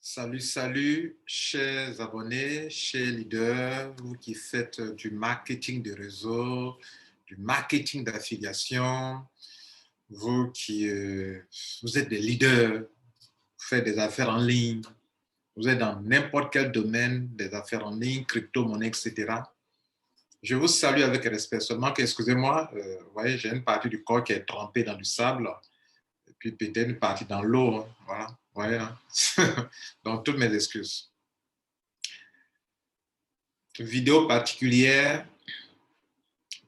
Salut, salut, chers abonnés, chers leaders, vous qui faites du marketing de réseau, du marketing d'affiliation, vous qui vous êtes des leaders, vous faites des affaires en ligne, vous êtes dans n'importe quel domaine des affaires en ligne, crypto-monnaie, etc. Je vous salue avec respect, seulement que, excusez-moi, vous voyez, j'ai une partie du corps qui est trempée dans du sable, et puis peut-être une partie dans l'eau, hein, voilà. Ouais, hein. Donc, toutes mes excuses. Vidéo particulière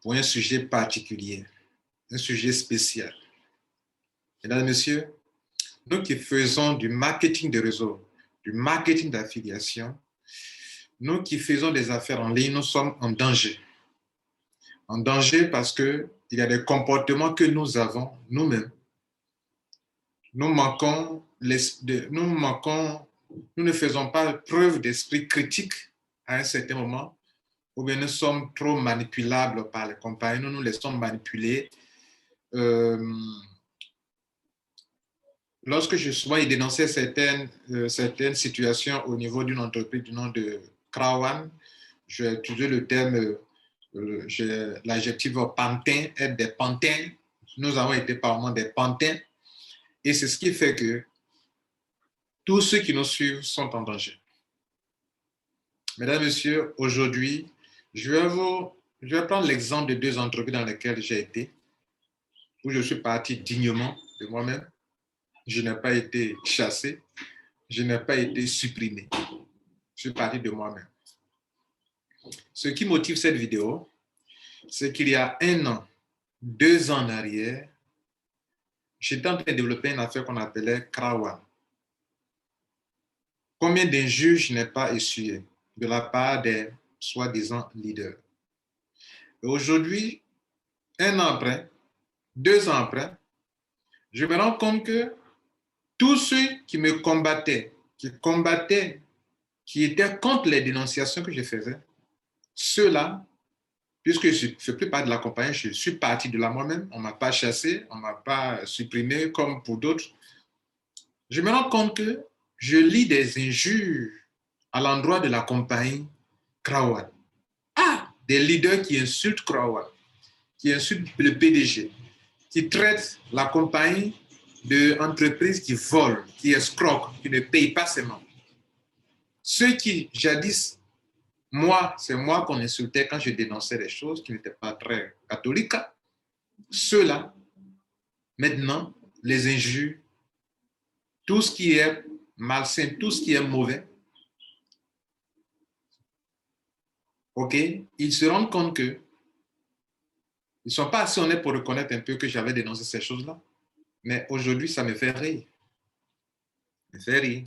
pour un sujet particulier, un sujet spécial. Mesdames et messieurs, nous qui faisons du marketing de réseau, du marketing d'affiliation, nous qui faisons des affaires en ligne, nous sommes en danger. En danger parce qu'il y a des comportements que nous avons nous-mêmes. Nous ne faisons pas preuve d'esprit critique à un certain moment, ou bien nous sommes trop manipulables par les compagnies, nous nous laissons manipuler. Lorsque je souvent dénonçais certaines situations au niveau d'une entreprise du nom de Krawan, j'ai utilisé le terme, l'adjectif pantin, être des pantins. Nous avons été par des pantins. Et c'est ce qui fait que tous ceux qui nous suivent sont en danger. Mesdames, Messieurs, aujourd'hui, je vais prendre l'exemple de deux entreprises dans lesquelles j'ai été, où je suis parti dignement de moi-même. Je n'ai pas été chassé, je n'ai pas été supprimé. Je suis parti de moi-même. Ce qui motive cette vidéo, c'est qu'il y a 1 an, 2 ans en arrière, j'étais en train de développer une affaire qu'on appelait Krawan. Combien d'injures je n'ai pas essuyé de la part des soi-disant leaders. Et aujourd'hui, 1 an après, 2 ans après, je me rends compte que tous ceux qui me combattaient, qui étaient contre les dénonciations que je faisais, ceux-là, puisque je ne fais plus partie de la compagnie, je suis parti de là moi-même, on ne m'a pas chassé, on ne m'a pas supprimé comme pour d'autres. Je me rends compte que je lis des injures à l'endroit de la compagnie Krawan. Ah, des leaders qui insultent Krawan, qui insultent le PDG, qui traitent la compagnie d'entreprises qui volent, qui escroquent, qui ne payent pas ses membres. Ceux qui, jadis, c'est moi qu'on insultait quand je dénonçais des choses qui n'étaient pas très catholiques. Ceux-là, maintenant, les injures, tout ce qui est malsain, tout ce qui est mauvais, ok, ils se rendent compte que ils ne sont pas assez honnêtes pour reconnaître un peu que j'avais dénoncé ces choses-là. Mais aujourd'hui, ça me fait rire. Ça me fait rire.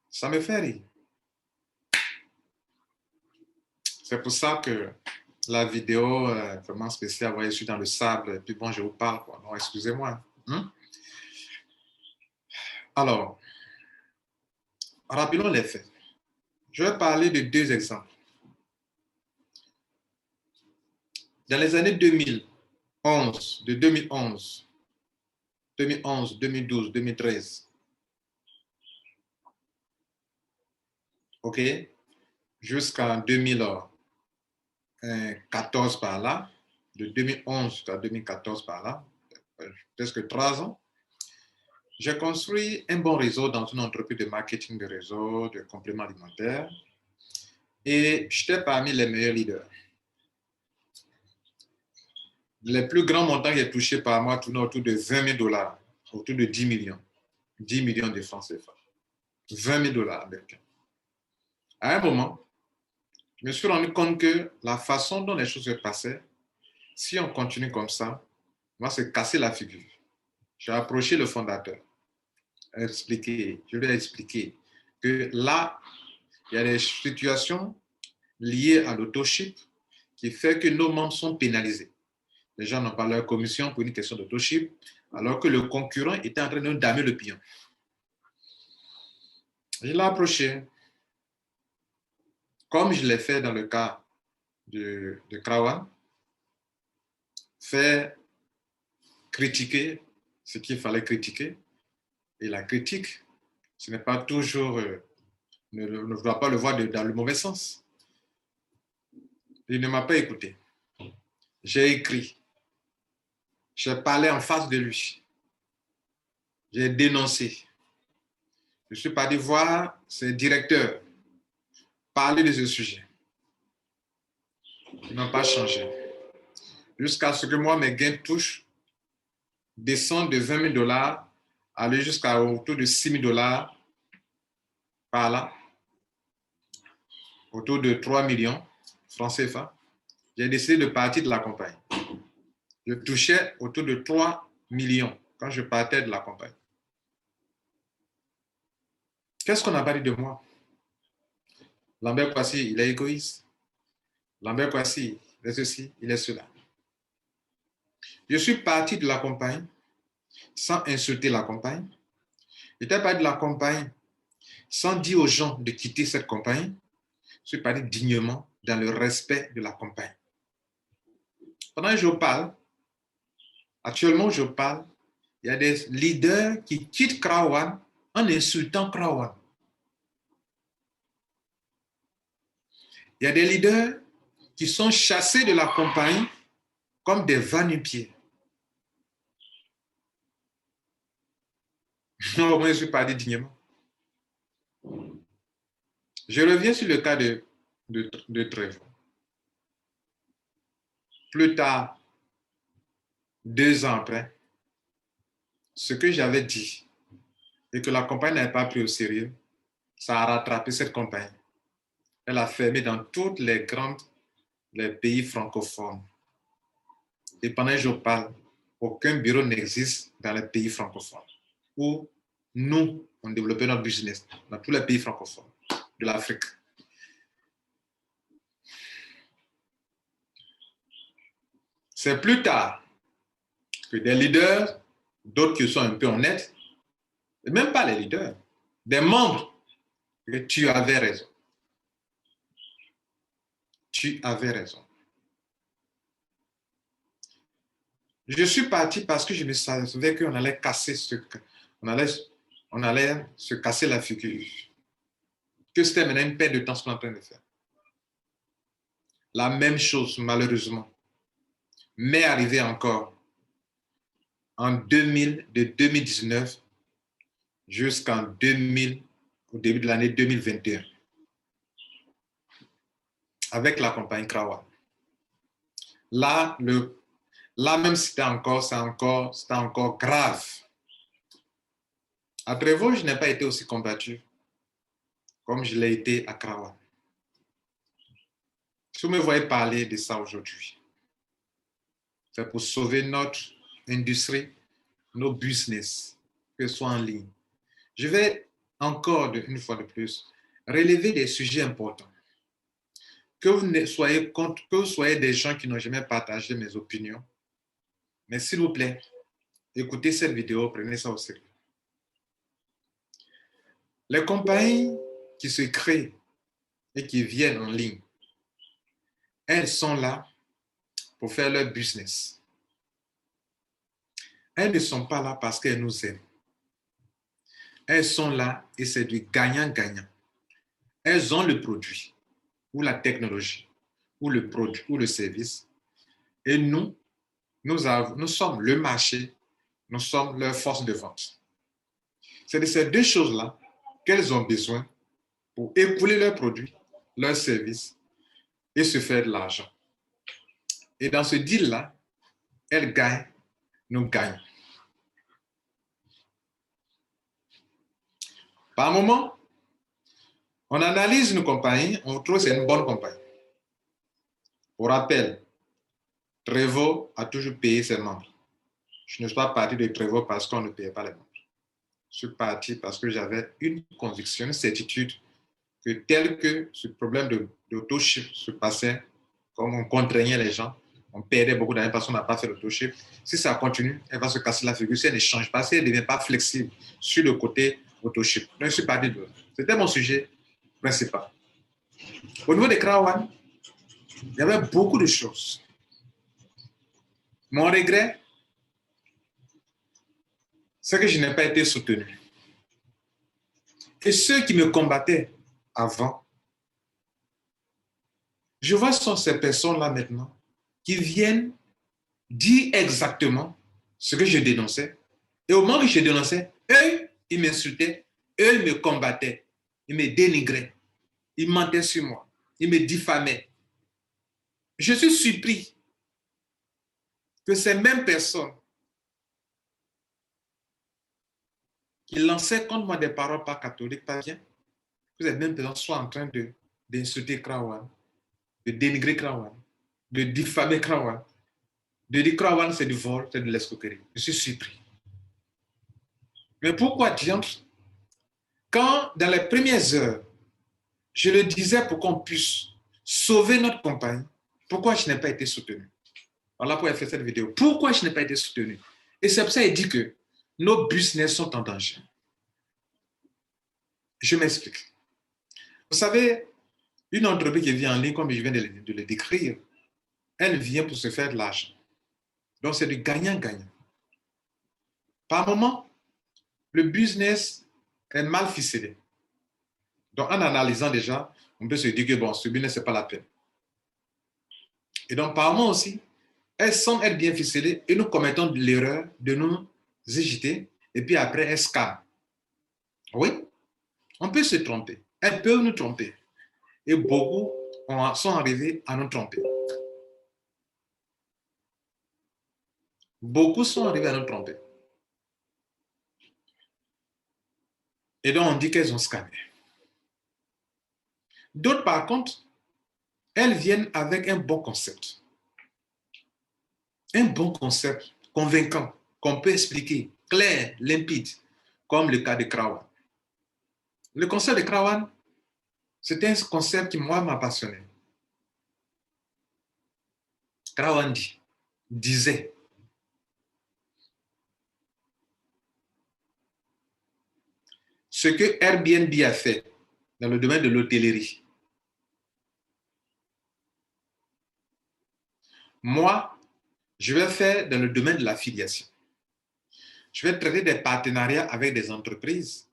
Ça me fait rire. C'est pour ça que la vidéo est vraiment spéciale. Vous voyez, je suis dans le sable et puis bon, je vous parle. Quoi. Non, excusez-moi. Alors, rappelons les faits. Je vais parler de 2 exemples. Dans les années 2011, de 2011, 2012, 2013, ok, jusqu'en 2014 par là, de 2011 jusqu'à 2014 par là, presque 3 ans, j'ai construit un bon réseau dans une entreprise de marketing de réseau, de compléments alimentaires, et j'étais parmi les meilleurs leaders. Les plus grands montants que j'ai touchés par mois tournaient autour de 20 000 $, autour de 10 millions. 10 millions de francs CFA. 20 000 $ américains. À un moment, je me suis rendu compte que la façon dont les choses se passaient, si on continue comme ça, on va se casser la figure. J'ai approché le fondateur. Je lui ai expliqué que là, il y a des situations liées à l'autoship qui fait que nos membres sont pénalisés. Les gens n'ont pas leur commission pour une question d'autoship, alors que le concurrent était en train de damer le pion. Je l'ai approché, comme je l'ai fait dans le cas de Krawan, faire critiquer ce qu'il fallait critiquer. Et la critique Ce n'est pas toujours, ne doit pas le voir dans le mauvais sens. Il ne m'a pas écouté. J'ai écrit. J'ai parlé en face de lui. J'ai dénoncé. Je suis parti voir ses directeurs, parler de ce sujet. Ils n'ont pas changé. Jusqu'à ce que moi, mes gains touchent, descendent de 20 000 $ aller jusqu'à autour de 6 000 $ par là, autour de 3 millions francs CFA. J'ai décidé de partir de la compagnie. Je touchais autour de 3 millions quand je partais de la compagnie. Qu'est-ce qu'on n'a pas dit de moi? Lambert Kouassi, il est égoïste. Lambert Kouassi, il est ceci, il est cela. Je suis parti de la compagnie sans insulter la compagnie. J'étais parti de la compagnie sans dire aux gens de quitter cette compagnie. Je suis parti dignement dans le respect de la compagnie. Pendant que je parle, actuellement je parle, il y a des leaders qui quittent Krawan en insultant Krawan. Il y a des leaders qui sont chassés de la compagnie comme des va-nu-pieds. Non, moi je suis parti dignement. Je reviens sur le cas de Trevor. Plus tard, 2 ans après, ce que j'avais dit et que la compagnie n'avait pas pris au sérieux, ça a rattrapé cette compagnie. Elle a fermé dans tous les pays francophones. Et pendant que je parle, aucun bureau n'existe dans les pays francophones où nous, on développait notre business dans tous les pays francophones de l'Afrique. C'est plus tard que des leaders, d'autres qui sont un peu honnêtes, et même pas les leaders, des membres, que tu avais raison. Tu avais raison. Je suis parti parce que je me savais qu'on allait casser on allait se casser la figure. Que c'était maintenant une perte de temps ce qu'on est en train de faire. La même chose, malheureusement, m'est arrivée encore de 2019 jusqu'en au début de l'année 2021, avec la compagnie Krawan. Là même, c'était encore grave. À Trevor, je n'ai pas été aussi combattu comme je l'ai été à Krawan. Si vous me voyez parler de ça aujourd'hui, c'est pour sauver notre industrie, nos business, que ce soit en ligne. Je vais encore, une fois de plus, relever des sujets importants. Que vous soyez des gens qui n'ont jamais partagé mes opinions, mais s'il vous plaît, écoutez cette vidéo, prenez ça au sérieux. Les compagnies qui se créent et qui viennent en ligne, elles sont là pour faire leur business. Elles ne sont pas là parce qu'elles nous aiment. Elles sont là et c'est du gagnant-gagnant. Elles ont le produit ou la technologie ou le produit ou le service. Et nous sommes le marché, nous sommes leur force de vente. C'est de ces 2 choses-là qu'elles ont besoin pour écouler leurs produits, leurs services et se faire de l'argent. Et dans ce deal-là, elles gagnent, nous gagnons. Par moment, on analyse une compagnie, on trouve que c'est une bonne compagnie. Pour rappel, Trevor a toujours payé ses membres. Je ne suis pas parti de Trevor parce qu'on ne payait pas les membres. Je suis parti parce que j'avais une conviction, une certitude que tel que ce problème d'auto-ship se passait, comme on contraignait les gens, on perdait beaucoup d'argent parce qu'on n'a pas fait l'auto-ship. Si ça continue, elle va se casser la figure. Si elle ne change pas, si elle ne devient pas flexible sur le côté auto-ship. Donc, je suis parti de là. C'était mon sujet principal. Au niveau des Krawan, il y avait beaucoup de choses. Mon regret, c'est que je n'ai pas été soutenu. Et ceux qui me combattaient avant, je vois ce sont ces personnes-là maintenant qui viennent dire exactement ce que je dénonçais. Et au moment que je dénonçais, eux, ils m'insultaient, eux, ils me combattaient, ils me dénigraient, ils mentaient sur moi, ils me diffamaient. Je suis surpris que ces mêmes personnes qui lançaient contre moi des paroles pas catholiques, pas bien, que ces mêmes personnes soient en train d'insulter Krawan, de dénigrer Krawan, de diffamer Krawan, de dire Krawan c'est du vol, c'est de l'escroquerie. Je suis surpris. Mais pourquoi diantre, quand dans les premières heures, je le disais pour qu'on puisse sauver notre compagnie, pourquoi je n'ai pas été soutenu? Voilà pourquoi il fait cette vidéo. Pourquoi je n'ai pas été soutenu? Et c'est pour ça qu'il dit que nos business sont en danger. Je m'explique. Vous savez, une entreprise qui vient en ligne, comme je viens de le décrire, elle vient pour se faire de l'argent. Donc, c'est du gagnant-gagnant. Par moment, le business est mal ficelé. Donc, en analysant déjà, on peut se dire que bon, ce business, ce n'est pas la peine. Et donc, par moment aussi, elles semblent être bien ficelées et nous commettons l'erreur de nous hésiter et puis après, elles scannent. Oui, on peut se tromper. Elles peuvent nous tromper. Et beaucoup sont arrivés à nous tromper. Beaucoup sont arrivés à nous tromper. Et donc, on dit qu'elles ont scanné. D'autres, par contre, elles viennent avec un bon concept. Un bon concept convaincant qu'on peut expliquer, clair, limpide, comme le cas de Krawan. Le concept de Krawan, c'est un concept qui, moi, m'a passionné. Krawan disait, ce que Airbnb a fait dans le domaine de l'hôtellerie, moi, je vais faire dans le domaine de l'affiliation. Je vais traiter des partenariats avec des entreprises.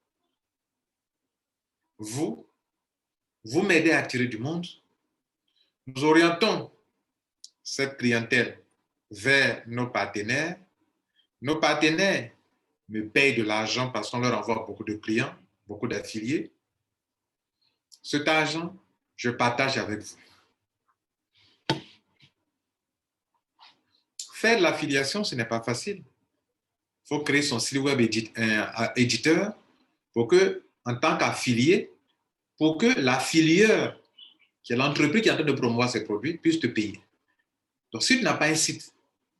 Vous m'aidez à attirer du monde. Nous orientons cette clientèle vers nos partenaires. Nos partenaires me payent de l'argent parce qu'on leur envoie beaucoup de clients, beaucoup d'affiliés. Cet argent, je partage avec vous. Faire de l'affiliation, ce n'est pas facile. Il faut créer son site web éditeur pour que, en tant qu'affilié, pour que l'affilieur, qui est l'entreprise qui est en train de promouvoir ses produits, puisse te payer. Donc, si tu n'as pas un site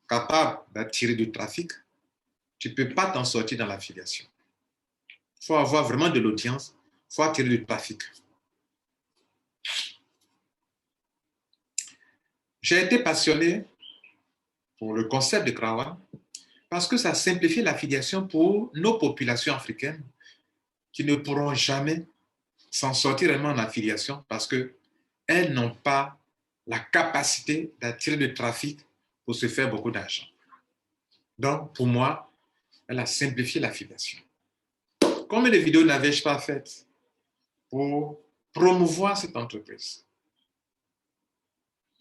capable d'attirer du trafic, tu ne peux pas t'en sortir dans l'affiliation. Il faut avoir vraiment de l'audience, il faut attirer du trafic. J'ai été passionné pour le concept de Krawan parce que ça simplifie l'affiliation pour nos populations africaines qui ne pourront jamais s'en sortir réellement en affiliation parce qu'elles n'ont pas la capacité d'attirer du trafic pour se faire beaucoup d'argent. Donc, pour moi, elle a simplifié l'affiliation. Combien de vidéos n'avais-je pas faites pour promouvoir cette entreprise?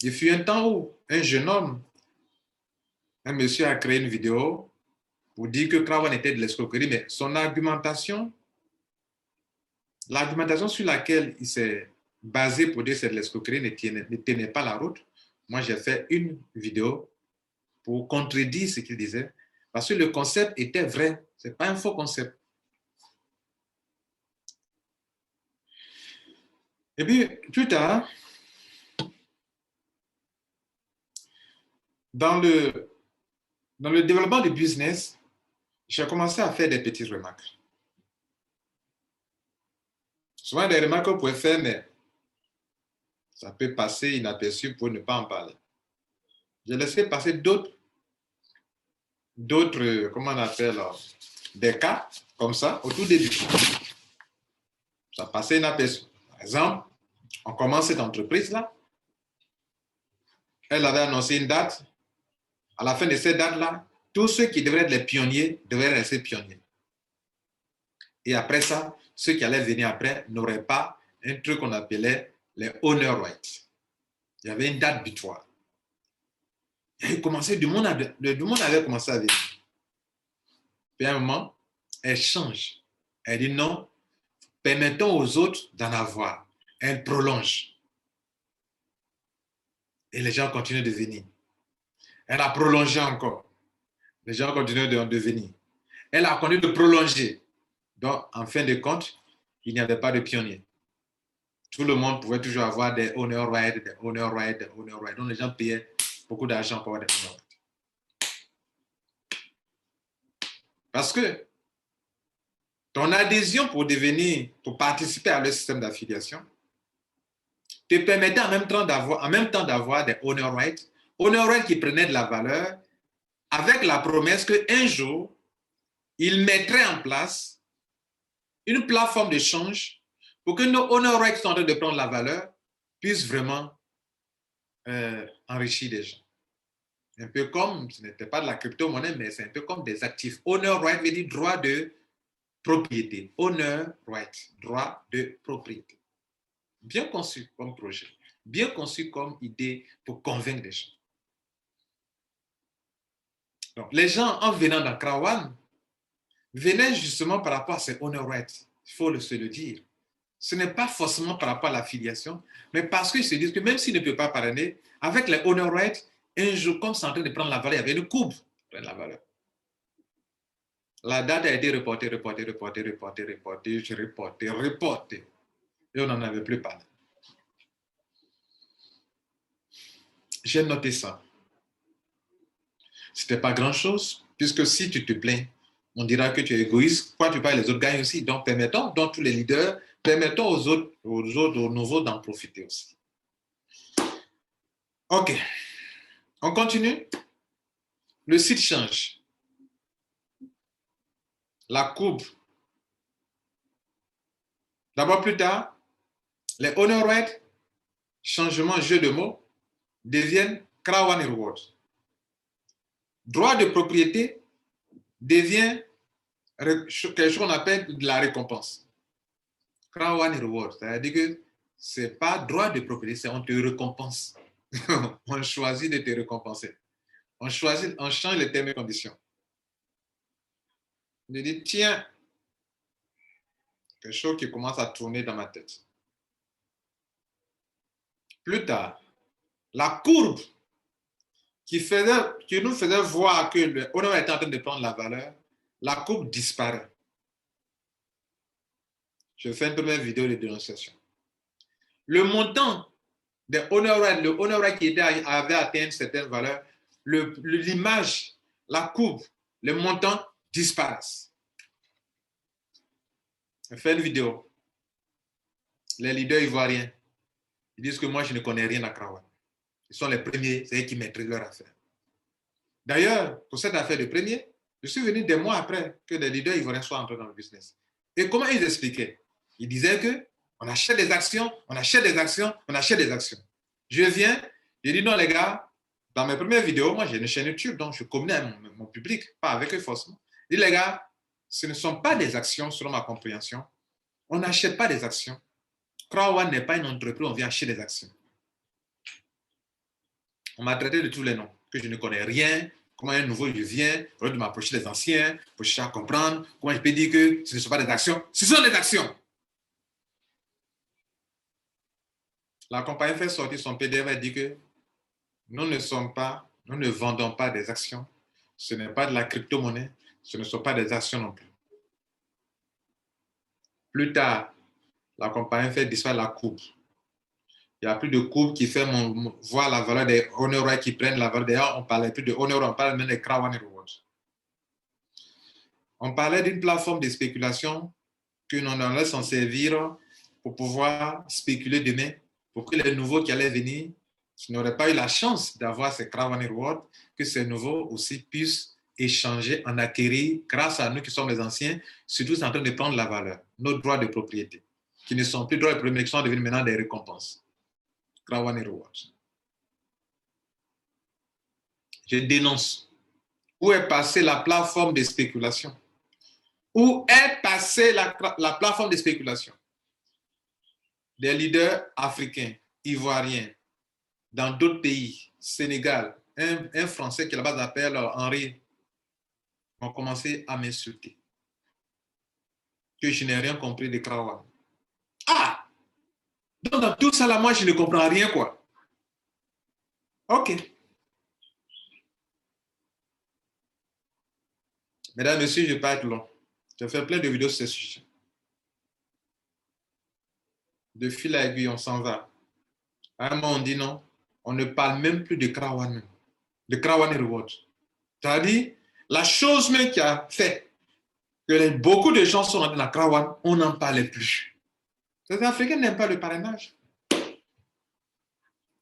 Il fut un temps où un jeune homme, un monsieur a créé une vidéo pour dire que Krawan était de l'escroquerie, mais son argumentation, l'argumentation sur laquelle il s'est basé pour dire que c'est de l'escroquerie ne tenait pas la route. Moi, j'ai fait une vidéo pour contredire ce qu'il disait, parce que le concept était vrai, ce n'est pas un faux concept. Et puis, plus tard, dans le développement du business, j'ai commencé à faire des petites remarques. Souvent, des remarques qu'on pouvait faire, mais ça peut passer inaperçu pour ne pas en parler. J'ai laissé passer d'autres, comment on appelle, des cas comme ça au tout début. Ça passait inaperçu. Par exemple, on commence cette entreprise-là. Elle avait annoncé une date. À la fin de cette date-là, tous ceux qui devraient être les pionniers devraient rester pionniers. Et après ça, ceux qui allaient venir après n'auraient pas un truc qu'on appelait les honor rights. Il y avait une date butoir. Et du monde avait commencé à venir. Puis à un moment, elle change. Elle dit non, permettons aux autres d'en avoir. Elle prolonge. Et les gens continuent de venir. Elle a prolongé encore. Les gens continuent de venir. Elle a continué de prolonger. Donc, en fin de compte, il n'y avait pas de pionniers. Tout le monde pouvait toujours avoir des honor rights, des honor rights, des honor rights. Donc, les gens payaient beaucoup d'argent pour avoir des honor rights. Parce que ton adhésion pour participer à leur système d'affiliation, te permettait en même temps d'avoir des honor rights qui prenaient de la valeur avec la promesse qu'un jour, ils mettraient en place une plateforme d'échange pour que nos honor rights qui sont en train de prendre la valeur puissent vraiment enrichir les gens. Un peu comme, ce n'était pas de la crypto-monnaie, mais c'est un peu comme des actifs. Honor right veut dire droit de propriété. Honor right, droit de propriété. Bien conçu comme projet, bien conçu comme idée pour convaincre les gens. Donc, les gens, en venant dans Krawan, venaient justement par rapport à ces honor rights. Il faut se le dire. Ce n'est pas forcément par rapport à l'affiliation, mais parce qu'ils se disent que même s'ils ne peuvent pas parrainer, avec les honor rights, un jour, comme c'est en train de prendre la valeur, il y avait une courbe de la valeur. La date a été reportée. Et on n'en avait plus parlé. J'ai noté ça. C'était pas grand-chose, puisque si tu te plains, on dira que tu es égoïste. Quoi, tu parles, les autres gagnent aussi. Donc, permettons, tous les leaders, permettons aux nouveaux d'en profiter aussi. OK. On continue. Le site change. La courbe. D'abord, plus tard, les honor rights, changement jeu de mots, deviennent Krawan Rewards. Droit de propriété devient quelque chose qu'on appelle de la récompense. Krawan Rewards, c'est-à-dire que ce n'est pas droit de propriété, c'est on te récompense. On choisit de te récompenser. On change les termes et conditions. On dit, tiens, quelque chose qui commence à tourner dans ma tête. Plus tard, la courbe qui nous faisait voir que le honor était en train de prendre la valeur, la courbe disparaît. Je fais une première vidéo de dénonciation. Le montant des honor rights, le honor right qui avait atteint une certaine valeur, l'image, la courbe, le montant disparaissent. Je fais une vidéo. Les leaders ivoiriens, ils disent que moi, je ne connais rien à Krawan. Ils sont les premiers, c'est eux qui maîtrisent leur affaire. D'ailleurs, pour cette affaire de premier, je suis venu des mois après que les leaders ivoiriens soient entrés dans le business. Et comment ils expliquaient? Ils disaient qu'on achète des actions, on achète des actions, on achète des actions. Je viens, je dis non les gars, dans mes premières vidéos, moi j'ai une chaîne YouTube, donc je communique avec mon public, pas avec eux forcément. Je dis les gars, ce ne sont pas des actions selon ma compréhension. On n'achète pas des actions. Krawan n'est pas une entreprise, on vient acheter des actions. On m'a traité de tous les noms, que je ne connais rien, comment un nouveau je viens, au lieu de m'approcher des anciens, pour chercher à comprendre, comment je peux dire que ce ne sont pas des actions. Ce sont des actions. La compagnie fait sortir son PDF et dit que nous ne vendons pas des actions. Ce n'est pas de la crypto-monnaie, ce ne sont pas des actions non plus. Plus tard, la compagnie fait disparaître la courbe. Il n'y a plus de courbe qui fait voir la valeur des honor rights qui prennent la valeur. D'ailleurs, on ne parlait plus de honor rights, on parlait même des Krawan Rewards. On parlait d'une plateforme de spéculation que l'on allait s'en servir pour pouvoir spéculer demain, pour que les nouveaux qui allaient venir, qui n'auraient pas eu la chance d'avoir ces Krawan Rewards, que ces nouveaux aussi puissent échanger, en acquérir, grâce à nous qui sommes les anciens, surtout c'est en train de prendre la valeur, nos droits de propriété, qui ne sont plus droits de propriété, qui sont devenus maintenant des récompenses. Krawan Rewards. Je dénonce. Où est passée la plateforme de spéculation? Où est casser la plateforme de spéculation des leaders africains, ivoiriens, dans d'autres pays, Sénégal, un Français qui là-bas s'appelle Henri, ont commencé à m'insulter. Que je n'ai rien compris de Krawan. Ah! Donc dans tout ça là, moi je ne comprends rien quoi. Ok. Mesdames, Messieurs, je ne vais pas être long. Je fais plein de vidéos sur ce sujet. De fil à aiguille, on s'en va. À un moment, on dit non. On ne parle même plus de Krawan. De Krawan Reward. C'est-à-dire, la chose même qui a fait que beaucoup de gens sont rentrés dans Krawan, on n'en parlait plus. Les Africains n'aiment pas le parrainage.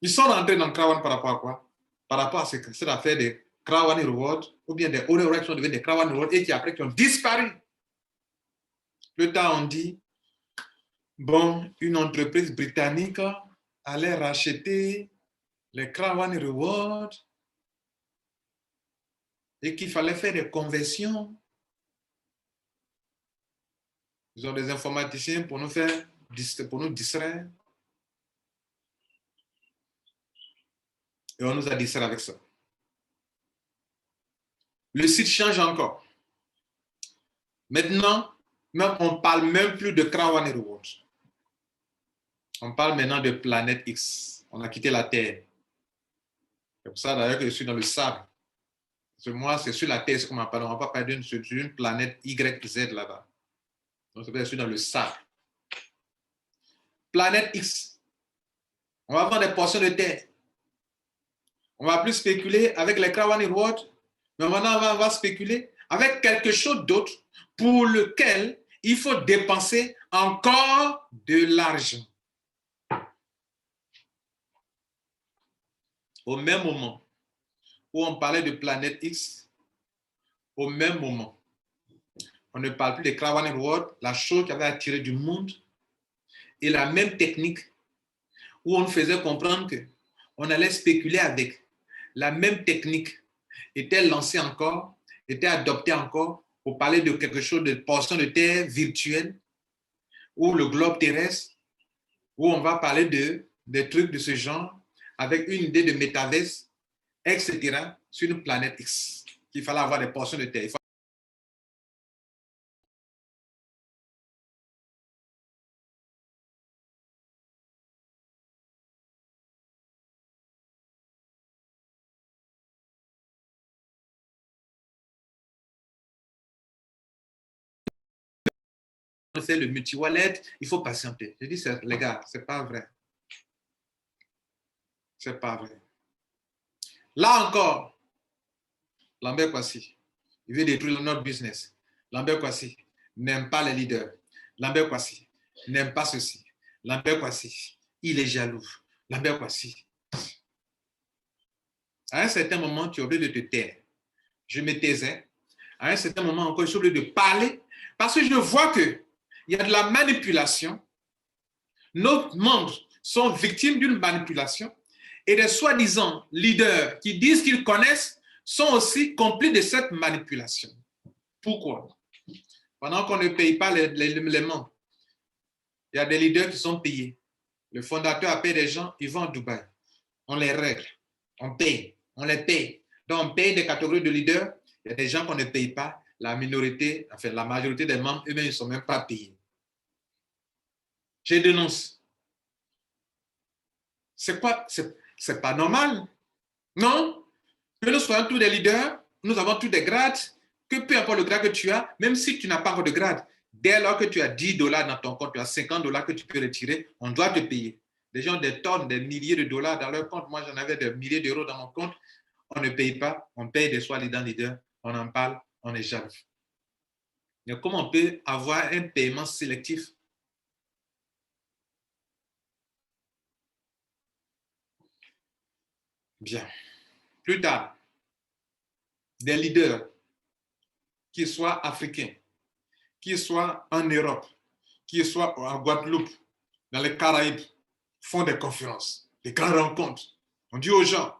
Ils sont rentrés dans Krawan par rapport à quoi? Par rapport à cette affaire de Krawan Reward, ou bien des Ore qui sont devenus des Krawan Reward et qui après qui ont disparu. Plus tard, on dit, bon, une entreprise britannique allait racheter les Krawan Reward et qu'il fallait faire des conversions. Ils ont des informaticiens pour nous distraire. Et on nous a distrait avec ça. Le site change encore. Maintenant, même, on ne parle même plus de Krawan Reward. On parle maintenant de planète X. On a quitté la Terre. C'est pour ça d'ailleurs que je suis dans le sable. Parce que moi, c'est sur la Terre, c'est qu'on m'appelle. On ne va pas parler d'une planète YZ là-bas. Donc, c'est pour ça que je suis dans le sable. Planète X. On va vendre des portions de terre. On ne va plus spéculer avec les Krawan Reward, mais maintenant, on va spéculer avec quelque chose d'autre pour lequel il faut dépenser encore de l'argent. Au même moment où on parlait de planète X, au même moment, on ne parle plus de Krawan Reward, la chose qui avait attiré du monde, et la même technique où on faisait comprendre qu'on allait spéculer avec. La même technique était lancée encore, était adoptée encore pour parler de quelque chose de portion de terre virtuelle, ou le globe terrestre, où on va parler de trucs de ce genre, avec une idée de métaverse, etc., sur une planète X, qu'il fallait avoir des portions de terre. C'est le multi-wallet, il faut patienter. Je dis, les gars, c'est pas vrai. C'est pas vrai. Là encore, Lambert Kwasi, il veut détruire notre business. Lambert Kwasi n'aime pas les leaders. Lambert Kwasi n'aime pas ceci. Lambert Kwasi, il est jaloux. Lambert Kwasi. À un certain moment, tu es obligé de te taire. Je me taisais. À un certain moment encore, je suis obligé de parler parce que je vois qu'il y a de la manipulation. Nos membres sont victimes d'une manipulation et des soi-disant leaders qui disent qu'ils connaissent sont aussi complices de cette manipulation. Pourquoi? Pendant qu'on ne paye pas les membres, il y a des leaders qui sont payés. Le fondateur a payé des gens, ils vont à Dubaï. On les règle, on paye, on les paye. Donc, on paye des catégories de leaders. Il y a des gens qu'on ne paye pas. La minorité, enfin, la majorité des membres, eux-mêmes, ils ne sont même pas payés. Je dénonce. C'est quoi? C'est pas normal. Non? Que nous soyons tous des leaders, nous avons tous des grades, que peu importe le grade que tu as, même si tu n'as pas encore de grade, dès lors que tu as 10 dollars dans ton compte, tu as 50 dollars que tu peux retirer, on doit te payer. Les gens ont des tonnes, des milliers de dollars dans leur compte. Moi, j'en avais des milliers d'euros dans mon compte. On ne paye pas, on paye des soi-disant leaders, on en parle, on est jaloux. Mais comment on peut avoir un paiement sélectif? Bien. Plus tard, des leaders, qu'ils soient africains, qu'ils soient en Europe, qu'ils soient en Guadeloupe, dans les Caraïbes, font des conférences, des grandes rencontres. On dit aux gens,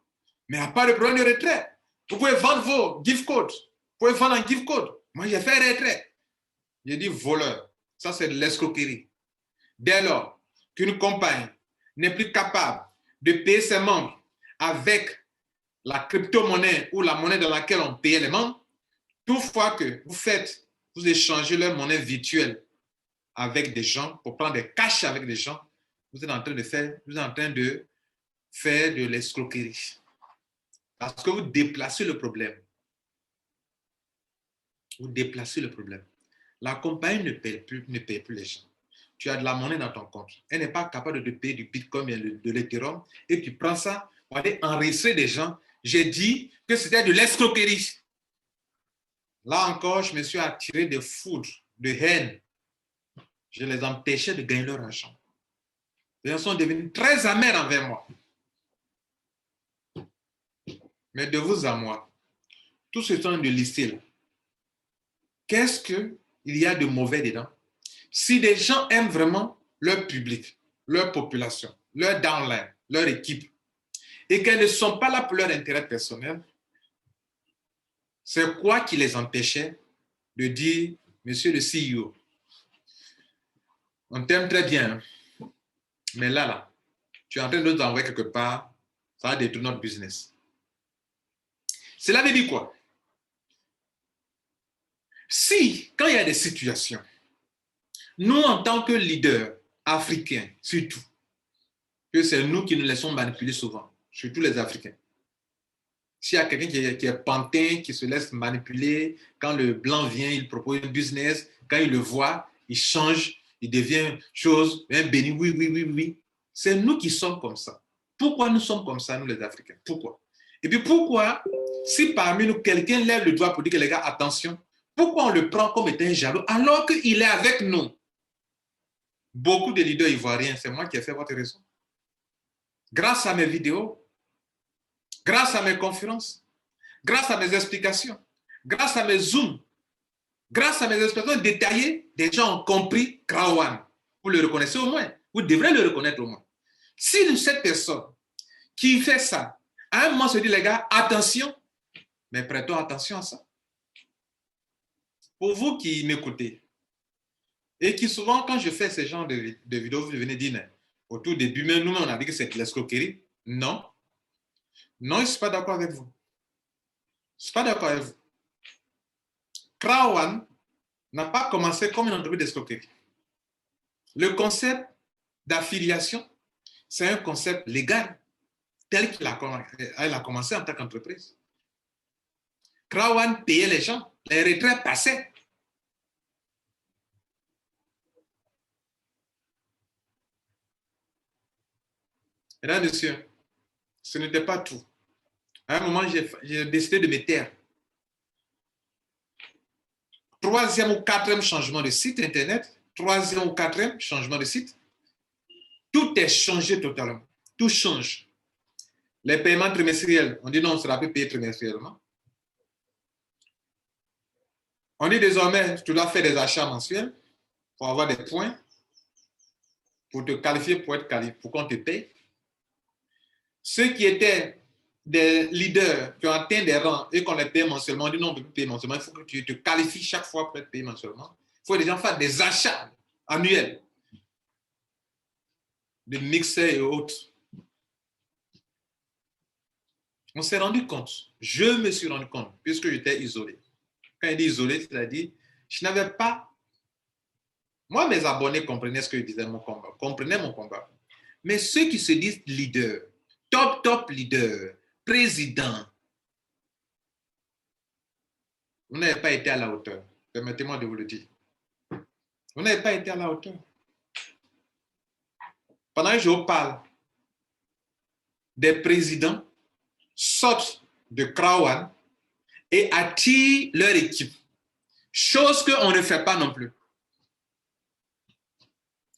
mais il n'y a pas de problème de retrait. Vous pouvez vendre vos gift codes. Vous pouvez vendre un gift code. Moi, j'ai fait retrait. Je dis voleur. Ça, c'est de l'escroquerie. Dès lors qu'une compagnie n'est plus capable de payer ses membres avec la crypto-monnaie ou la monnaie dans laquelle on payait les membres, toutefois que vous échangez leur monnaie virtuelle avec des gens pour prendre des cash avec des gens, vous êtes en train de faire de l'escroquerie. Parce que vous déplacez le problème. Vous déplacez le problème. La compagnie ne paye plus les gens. Tu as de la monnaie dans ton compte. Elle n'est pas capable de te payer du Bitcoin et de l'Ethereum et tu prends ça pour aller enregistrer des gens. J'ai dit que c'était de l'escroquerie. Là encore, je me suis attiré de foudre, de haine. Je les empêchais de gagner leur argent. Les gens sont devenus très amers envers moi. Mais de vous à moi, tout ce temps de lister là, qu'est-ce qu'il y a de mauvais dedans? Si des gens aiment vraiment leur public, leur population, leur downline, leur équipe, et qu'elles ne sont pas là pour leur intérêt personnel, c'est quoi qui les empêchait de dire, monsieur le CEO, on t'aime très bien, mais là, tu es en train de nous envoyer quelque part, ça va détruire notre business. Cela veut dire quoi? Si, quand il y a des situations, nous, en tant que leaders africains, surtout, que c'est nous qui nous laissons manipuler souvent, surtout les Africains. S'il y a quelqu'un qui est pantin, qui se laisse manipuler, quand le blanc vient, il propose un business, quand il le voit, il change, il devient chose, bien béni, oui, oui, oui, oui. C'est nous qui sommes comme ça. Pourquoi nous sommes comme ça, nous les Africains? Pourquoi? Et puis pourquoi, si parmi nous, quelqu'un lève le doigt pour dire que les gars, attention, pourquoi on le prend comme étant un jaloux alors qu'il est avec nous? Beaucoup de leaders ivoiriens, c'est moi qui ai fait votre raison. Grâce à mes vidéos, grâce à mes conférences, grâce à mes explications, grâce à mes zooms, grâce à mes explications détaillées, des gens ont compris Krawan. Vous le reconnaissez au moins. Vous devrez le reconnaître au moins. Si cette personne qui fait ça, à un moment se dit, les gars, attention, mais prêtons attention à ça. Pour vous qui m'écoutez, et qui souvent, quand je fais ce genre de vidéos, vous venez dire, au tout début, même nous, on a dit que c'est de l'escroquerie. Non. Non, je ne suis pas d'accord avec vous. Je ne suis pas d'accord avec vous. Krawan n'a pas commencé comme une entreprise d'escroquerie. Le concept d'affiliation, c'est un concept légal, tel qu'il a commencé en tant qu'entreprise. Krawan payait les gens, les retraits passaient. Mesdames, messieurs, ce n'était pas tout. À un moment, j'ai décidé de me taire. Troisième ou quatrième changement de site internet, troisième ou quatrième changement de site, tout est changé totalement. Tout change. Les paiements trimestriels, on dit non, on ne sera plus payé trimestriellement. On dit désormais, tu dois faire des achats mensuels pour avoir des points, pour te qualifier, pour qu'on te paye. Ceux qui étaient des leaders qui ont atteint des rangs et qu'on les paye mensuellement, on dit non, on ne peut plus payer mensuellement, il faut que tu te qualifies chaque fois pour être payé mensuellement. Il faut déjà faire des achats annuels de mixeurs et autres. On s'est rendu compte, je me suis rendu compte, puisque j'étais isolé. Quand il dit isolé, c'est-à-dire, je n'avais pas. Moi, mes abonnés comprenaient ce que je disais, comprenaient mon combat. Mais ceux qui se disent leaders, top leader, président, vous n'avez pas été à la hauteur. Permettez-moi de vous le dire. Vous n'avez pas été à la hauteur. Pendant que je vous parle, des présidents sortent de Krawan et attirent leur équipe. Chose qu'on ne fait pas non plus.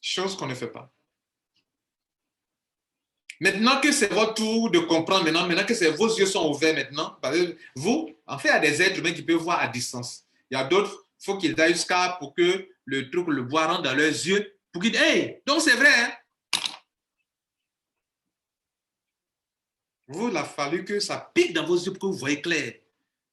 Chose qu'on ne fait pas. Maintenant que c'est votre tour de comprendre, maintenant que vos yeux sont ouverts maintenant, parce que vous, en fait, il y a des êtres humains qui peuvent voir à distance. Il y a d'autres, il faut qu'ils aillent jusqu'à pour que le truc, le voit rentre dans leurs yeux, pour qu'ils disent, hey, donc c'est vrai, hein? Vous, il a fallu que ça pique dans vos yeux pour que vous voyez clair.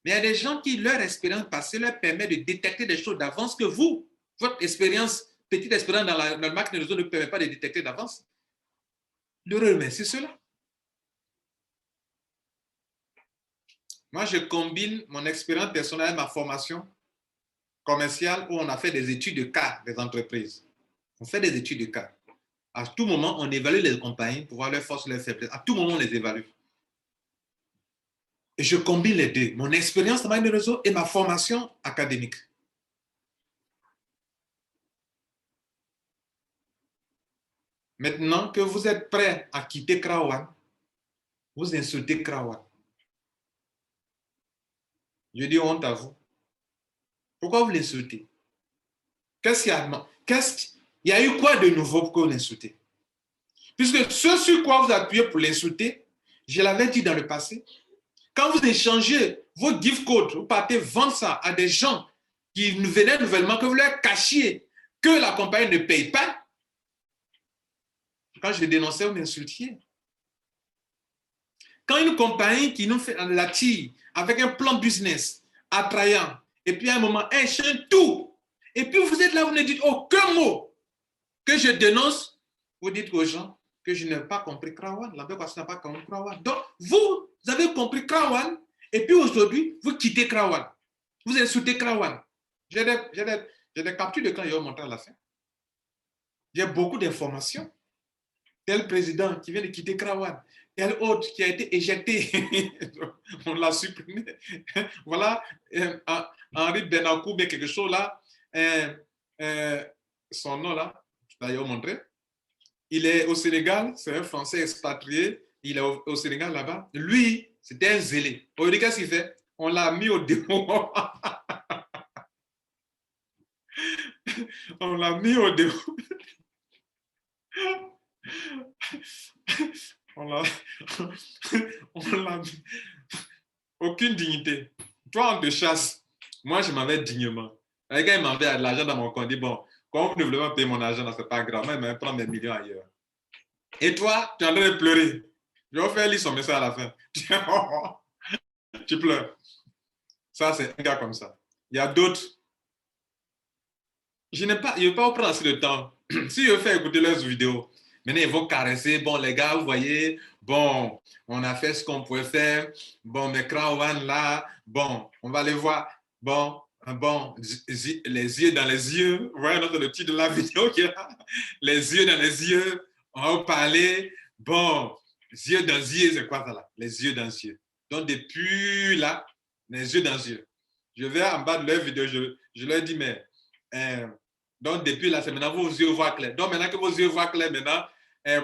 Mais il y a des gens qui, leur expérience passée leur permet de détecter des choses d'avance que vous. votre expérience, petite expérience dans le marketing réseau ne permet pas de détecter d'avance. De remercier cela. Moi, je combine mon expérience personnelle et ma formation commerciale où on a fait des études de cas des entreprises. On fait des études de cas. À tout moment, on évalue les compagnies pour voir leurs forces, leurs faiblesses. À tout moment, on les évalue. Et je combine les deux, mon expérience dans le réseau et ma formation académique. Maintenant que vous êtes prêt à quitter Krawan, vous insultez Krawan. Je dis honte à vous. Pourquoi vous l'insultez? Qu'est-ce qu'il y a? Il y a eu quoi de nouveau pour que vous l'insultez? Puisque ce sur quoi vous appuyez pour l'insulter, je l'avais dit dans le passé, quand vous échangez vos gift codes, vous partez vendre ça à des gens qui venaient nouvellement, que vous leur cachiez que la compagnie ne paye pas. Quand je dénonçais, vous m'insultiez. Quand une compagnie qui nous fait la tire avec un plan business attrayant, et puis à un moment, elle change tout, et puis vous êtes là, vous ne dites aucun mot que je dénonce, vous dites aux gens que je n'ai pas compris Krawan. La personne n'a pas compris Krawan. Donc, vous avez compris Krawan, et puis aujourd'hui, vous quittez Krawan. Vous insultez Krawan. J'ai des captures de quand ils ont montré à la fin. J'ai beaucoup d'informations. Tel président qui vient de quitter Krawan, tel autre qui a été éjecté, on l'a supprimé. Voilà, Henri Benakou, mais quelque chose là, son nom là, d'ailleurs montré. Il est au Sénégal, c'est un Français expatrié, il est au Sénégal là-bas. Lui, c'était un zélé. Aujourd'hui, qu'est-ce qu'il fait? On l'a mis au démon. On l'a mis au démon. On l'a mis. Aucune dignité. Toi, on te chasse. Moi, je m'avais dignement. Et quand il m'envoie de l'argent dans mon compte, il dit, bon, quand vous ne voulez pas payer mon argent, c'est pas grave, mais il va prendre des millions ailleurs. Et toi, tu es en train de pleurer. Je vais faire lire son message à la fin. Tu pleures. Ça, c'est un gars comme ça. Il y a d'autres. Je ne veux pas vous prendre assez de temps. Si je fais écouter leurs vidéos, maintenant ils vont caresser. Bon, les gars, vous voyez, bon, on a fait ce qu'on pouvait faire. Bon, mes Krawan là, bon, on va les voir. Bon, les yeux dans les yeux. Vous voyez le titre de la vidéo qui est là. Les yeux dans les yeux. On va parler. Bon, yeux dans les yeux, c'est quoi ça là? Les yeux dans les yeux. Donc, depuis là, les yeux dans les yeux. Je vais en bas de leur vidéo, je leur dis, mais donc depuis là, c'est maintenant vos yeux voient clair. Donc maintenant que vos yeux voient clair, maintenant,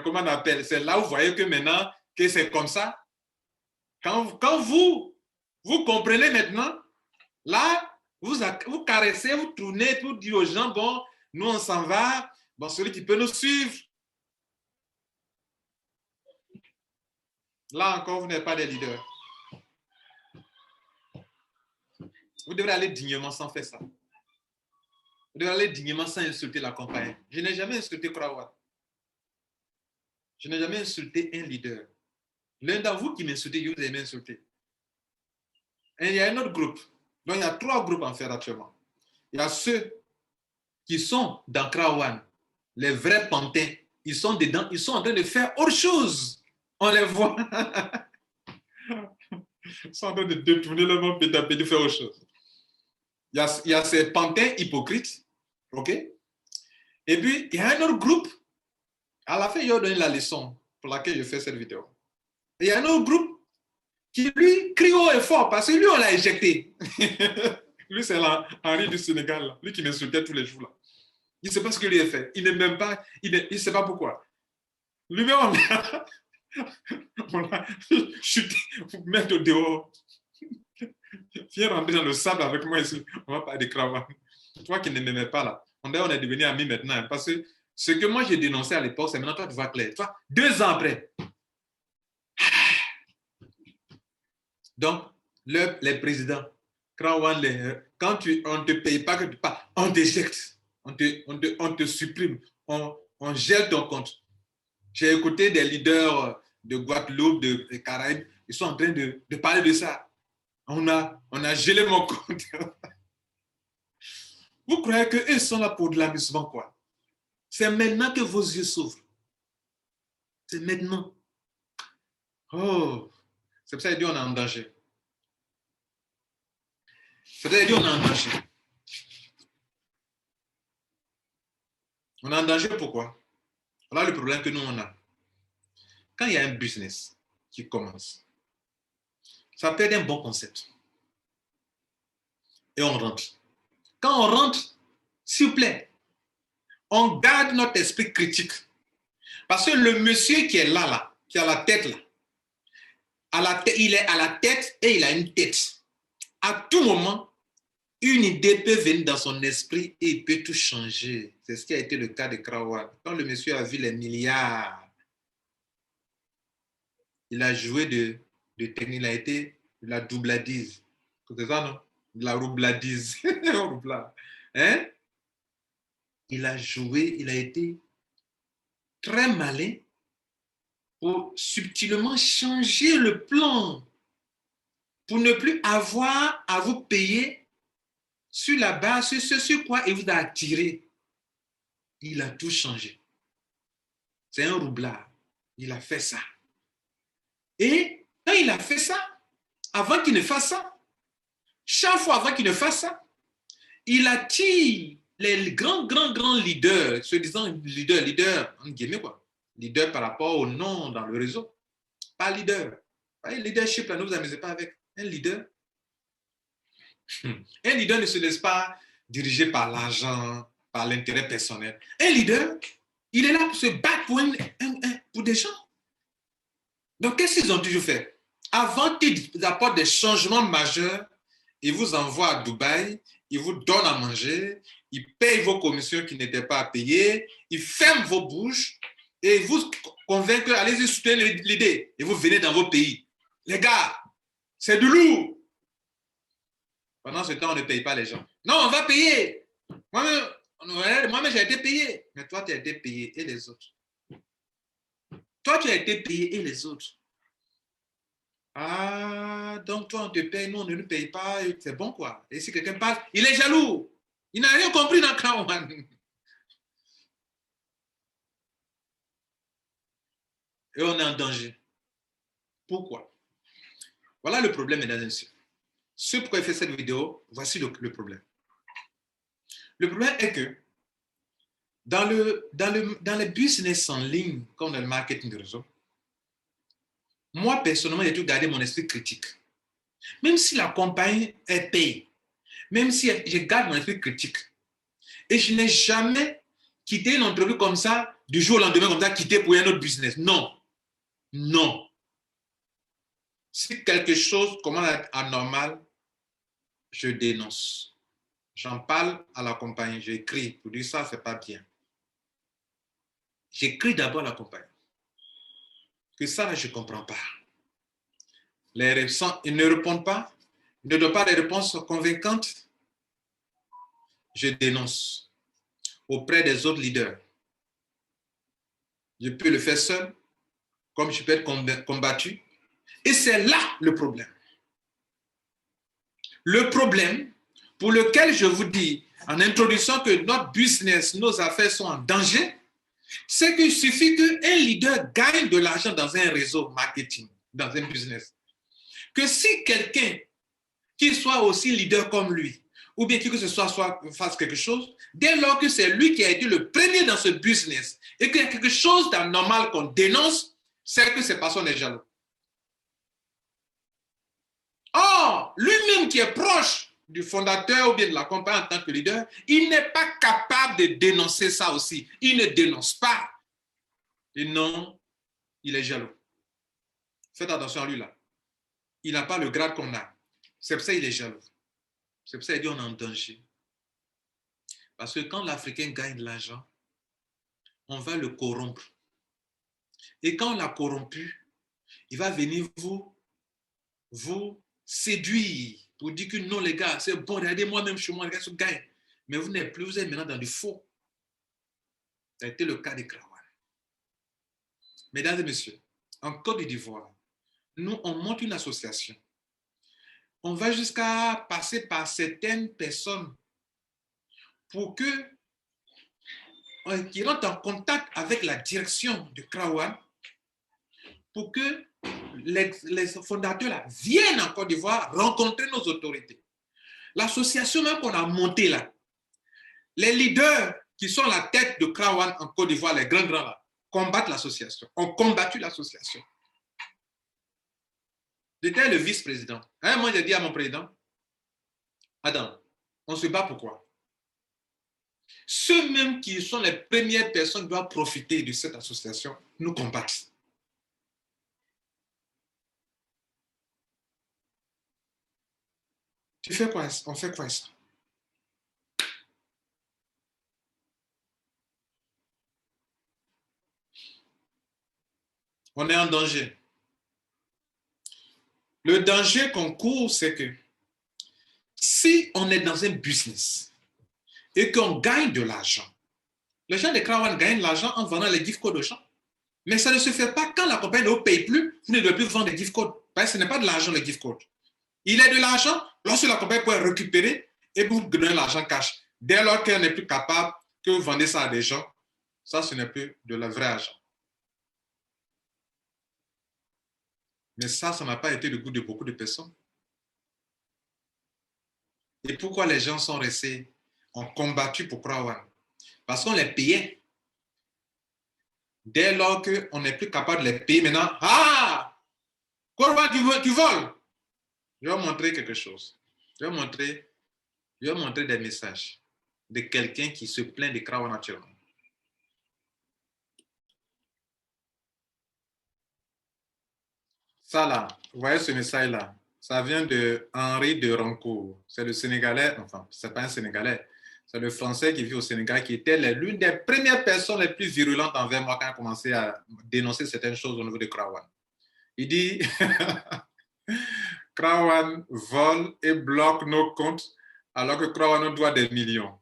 comment on appelle? C'est là où vous voyez que maintenant, que c'est comme ça. Quand vous comprenez maintenant, là, vous caressez, vous tournez, vous dites aux gens, bon, nous on s'en va, bon, celui qui peut nous suivre. Là encore, vous n'êtes pas des leaders. Vous devrez aller dignement sans faire ça. Vous devez aller dignement sans insulter la compagnie. Je n'ai jamais insulté Krawan. Je n'ai jamais insulté un leader. L'un d'entre vous qui m'insultez, je vous ai insulté. Et il y a un autre groupe. Donc, il y a 3 groupes en fait actuellement. Il y a ceux qui sont dans Krawan, les vrais pantins. Ils sont dedans, ils sont en train de faire autre chose. On les voit. Ils sont en train de détourner le monde petit à petit, de faire autre chose. Il y a ces pantins hypocrites. OK? Et puis, il y a un autre groupe. À la fin, il a donné la leçon pour laquelle je fais cette vidéo. Et il y a un autre groupe qui, lui, crie haut et fort parce que lui, on l'a éjecté. Lui, c'est Henri du Sénégal, là. Lui qui m'insultait tous les jours. Là. Il ne sait pas ce que lui a fait. Il ne même pas, il ne sait pas pourquoi. Lui-même, on l'a chuté, mettre au dehors. Viens rentrer dans le sable avec moi ici. On va parler de Krawan. Toi qui ne m'aimais pas là. On est devenus amis maintenant. Parce que ce que moi j'ai dénoncé à l'époque, c'est maintenant toi tu vois clair. Toi, 2 ans après. Donc, les présidents, Krawan, quand on ne te paye pas, on t'éjecte. On te supprime. On gèle ton compte. J'ai écouté des leaders de Guadeloupe, de Caraïbes. Ils sont en train de parler de ça. On a gelé mon compte. Vous croyez qu'eux sont là pour de l'amusement, quoi? C'est maintenant que vos yeux s'ouvrent. C'est maintenant. Oh, c'est pour ça qu'il dit on est en danger. C'est pour ça qu'il dit on est en danger. On est en danger pourquoi? Voilà le problème que nous on a. Quand il y a un business qui commence, ça peut être un bon concept. Et on rentre. Quand on rentre, s'il vous plaît, on garde notre esprit critique. Parce que le monsieur qui est là, qui a la tête là, il est à la tête et il a une tête. À tout moment, une idée peut venir dans son esprit et il peut tout changer. C'est ce qui a été le cas de Krawan. Quand le monsieur a vu les milliards, il a joué de technique, il a été de la doubladise. C'est ça, non? De la roubladise. Hein? Il a joué, il a été très malin pour subtilement changer le plan, pour ne plus avoir à vous payer sur la base, sur ce sur quoi il vous a attiré. Il a tout changé. C'est un roublard. Il a fait ça. Et quand il a fait ça, avant qu'il ne fasse ça, chaque fois avant qu'il ne fasse ça, il attire les grands leaders, se disant leader, en guillemets quoi, leader par rapport au nom dans le réseau, pas leader. Pas un leadership, là, ne vous amusez pas avec un leader. Un leader ne se laisse pas diriger par l'argent, par l'intérêt personnel. Un leader, il est là pour se battre pour des gens. Donc, qu'est-ce qu'ils ont toujours fait? Avant qu'ils apportent des changements majeurs, ils vous envoient à Dubaï, ils vous donnent à manger, ils payent vos commissions qui n'étaient pas à payer, ils ferment vos bouches et ils vous convainquent que allez-y soutenir l'idée et vous venez dans vos pays. Les gars, c'est du lourd. Pendant ce temps, on ne paye pas les gens. Non, on va payer. Moi-même, j'ai été payé. Mais toi, tu as été payé et les autres. Toi, tu as été payé et les autres. Ah, donc toi, on te paye, nous, on ne nous paye pas. C'est bon, quoi. Et si quelqu'un passe, il est jaloux. Il n'a rien compris dans Krawan. Et on est en danger. Pourquoi? Voilà le problème, mesdames et messieurs. Ce pourquoi il fait cette vidéo, voici le problème. Le problème est que dans le business en ligne, comme dans le marketing de réseau, moi, personnellement, j'ai toujours gardé mon esprit critique. Même si la compagnie est payée, même si je garde mon esprit critique, et je n'ai jamais quitté une entreprise comme ça, du jour au lendemain, comme ça, quitté pour un autre business. Non. Non. Si quelque chose commence à être anormal, je dénonce. J'en parle à la compagnie, j'écris pour dire ça, c'est pas bien. J'écris d'abord à la compagnie. Que ça, là, je ne comprends pas. Ils ne répondent pas, ils ne donnent pas des réponses convaincantes. Je dénonce auprès des autres leaders. Je peux le faire seul, comme je peux être combattu. Et c'est là le problème. Le problème pour lequel je vous dis en introduisant que notre business, nos affaires sont en danger, c'est qu'il suffit qu'un leader gagne de l'argent dans un réseau marketing, dans un business. Que si quelqu'un qui soit aussi leader comme lui, ou bien qui que ce soit fasse quelque chose, dès lors que c'est lui qui a été le premier dans ce business et qu'il y a quelque chose d'anormal qu'on dénonce, c'est que cette personne est jaloux. Or, lui-même qui est proche du fondateur ou bien de la compagnie en tant que leader, il n'est pas capable de dénoncer ça aussi. Il ne dénonce pas. Et non, il est jaloux. Faites attention à lui là. Il n'a pas le grade qu'on a. C'est pour ça qu'il est jaloux. C'est pour ça qu'il dit on est en danger. Parce que quand l'Africain gagne de l'argent, on va le corrompre. Et quand on l'a corrompu, il va venir vous séduire pour dire que non les gars, c'est bon, regardez moi-même chez moi, les gars se gagnent. Mais vous n'êtes plus, vous êtes maintenant dans du faux. Ça a été le cas de Krawan. Mesdames et messieurs, en Côte d'Ivoire, nous, on monte une association. On va jusqu'à passer par certaines personnes pour que qui rentre en contact avec la direction de Krawan pour que les fondateurs là, viennent en Côte d'Ivoire rencontrer nos autorités. L'association même qu'on a montée là, les leaders qui sont à la tête de Krawan en Côte d'Ivoire, les grands là, combattent l'association, ont combattu l'association. J'étais le vice-président. À un moment, j'ai dit à mon président, Adam, on se bat pourquoi? Ceux-mêmes qui sont les premières personnes qui doivent profiter de cette association nous combattent. Tu fais quoi? On fait quoi ça? On est en danger. Le danger qu'on court, c'est que si on est dans un business et qu'on gagne de l'argent, les gens de Krawan gagnent de l'argent en vendant les gift codes aux gens. Mais ça ne se fait pas quand la compagnie ne vous paye plus, vous ne devez plus vendre des gift codes. Parce que ce n'est pas de l'argent, les gift codes. Il est de l'argent lorsque la compagnie peut récupérer et vous donner l'argent cash. Dès lors qu'elle n'est plus capable que vous vendez ça à des gens, ça, ce n'est plus de la vraie argent. Mais ça n'a pas été le goût de beaucoup de personnes. Et pourquoi les gens sont restés, ont combattu pour Krawan? Parce qu'on les payait. Dès lors qu'on n'est plus capable de les payer, maintenant, Krawan, tu voles. Je vais montrer quelque chose. Je vais montrer des messages de quelqu'un qui se plaint de Krawan actuellement. Ça là, vous voyez ce message-là, ça vient de Henri de Rancourt. C'est le Sénégalais, enfin, c'est pas un Sénégalais, c'est le Français qui vit au Sénégal, qui était l'une des premières personnes les plus virulentes envers moi quand il a commencé à dénoncer certaines choses au niveau de Krawan. Il dit, Krawan vole et bloque nos comptes alors que Krawan nous doit des millions.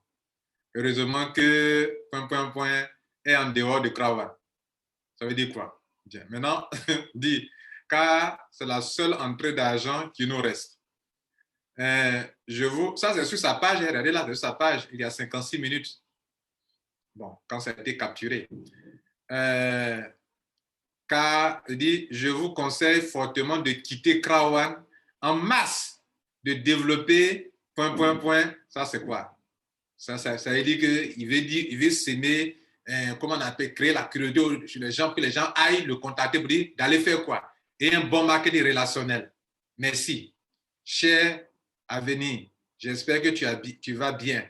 Heureusement que ... est en dehors de Krawan. Ça veut dire quoi? Bien. Maintenant, dit, car c'est la seule entrée d'argent qui nous reste. Ça, c'est sur sa page. Regardez là, sur sa page, il y a 56 minutes. Bon, quand ça a été capturé. Car il dit, je vous conseille fortement de quitter Krawan en masse, de développer ... Ça, c'est quoi? Ça veut dire qu'il veut s'aimer, comment on appelle, créer la curiosité chez les gens, que les gens aillent le contacter pour dire d'aller faire quoi? Et un bon marketing relationnel. Merci. Cher Avenir, j'espère que tu vas bien.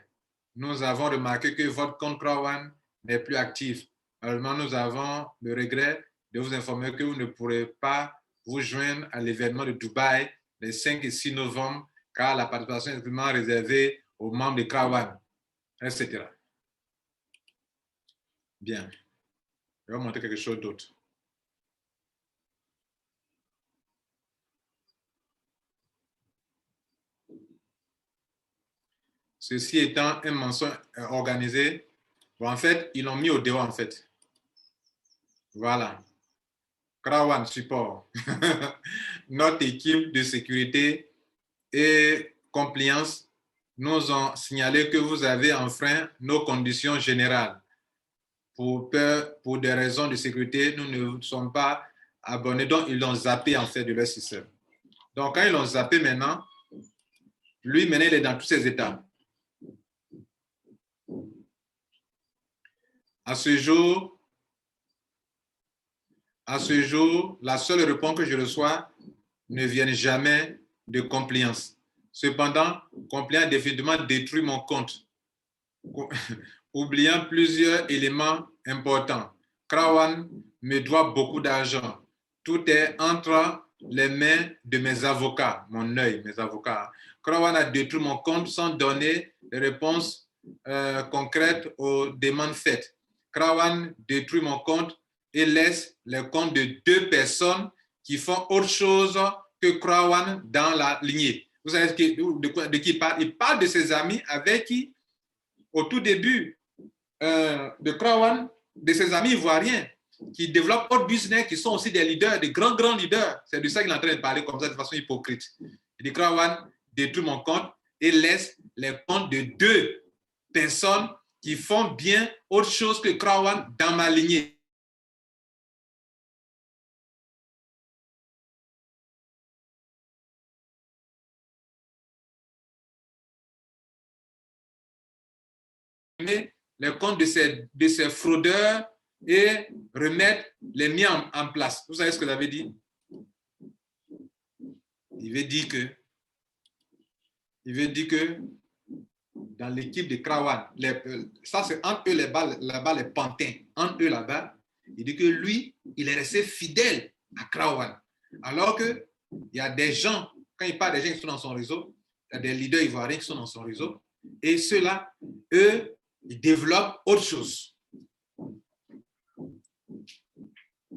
Nous avons remarqué que votre compte Krawan n'est plus actif. Malheureusement, nous avons le regret de vous informer que vous ne pourrez pas vous joindre à l'événement de Dubaï les 5 et 6 novembre, car la participation est simplement réservée aux membres de Krawan, etc. Bien. Je vais vous montrer quelque chose d'autre. Ceci étant un mensonge organisé, bon, en fait, ils l'ont mis au dehors, en fait. Voilà. Krawan Support. Notre équipe de sécurité et compliance nous ont signalé que vous avez enfreint nos conditions générales. Pour des raisons de sécurité, nous ne sommes pas abonnés. Donc, ils l'ont zappé, en fait, de leur système. Donc, quand ils l'ont zappé maintenant, lui, maintenant, il est dans tous ses états. À ce jour, la seule réponse que je reçois ne vient jamais de compliance. Cependant, compliance a définitivement détruit mon compte, oubliant plusieurs éléments importants. Krawan me doit beaucoup d'argent. Tout est entre les mains de mes avocats, mes avocats. Krawan a détruit mon compte sans donner de réponse concrète aux demandes faites. Krawan détruit mon compte et laisse les comptes de 2 personnes qui font autre chose que Krawan dans la lignée. Vous savez de qui il parle? Il parle de ses amis avec qui, au tout début de Krawan, de ses amis ivoiriens qui développent autre business, qui sont aussi des leaders, des grands leaders. C'est de ça qu'il est en train de parler comme ça de façon hypocrite. Il dit Krawan détruit mon compte et laisse les comptes de 2 personnes qui font bien autre chose que Krawan dans ma lignée. Les comptes de ces fraudeurs et remettre les miens en place. Vous savez ce que ça veut dire? Il veut dire que dans l'équipe de Krawan, ça c'est entre eux là-bas, les pantins, entre eux là-bas, il dit que lui, il est resté fidèle à Krawan. Alors qu'il y a des gens, quand il parle des gens qui sont dans son réseau, il y a des leaders ivoiriens qui sont dans son réseau, et ceux-là, eux, ils développent autre chose.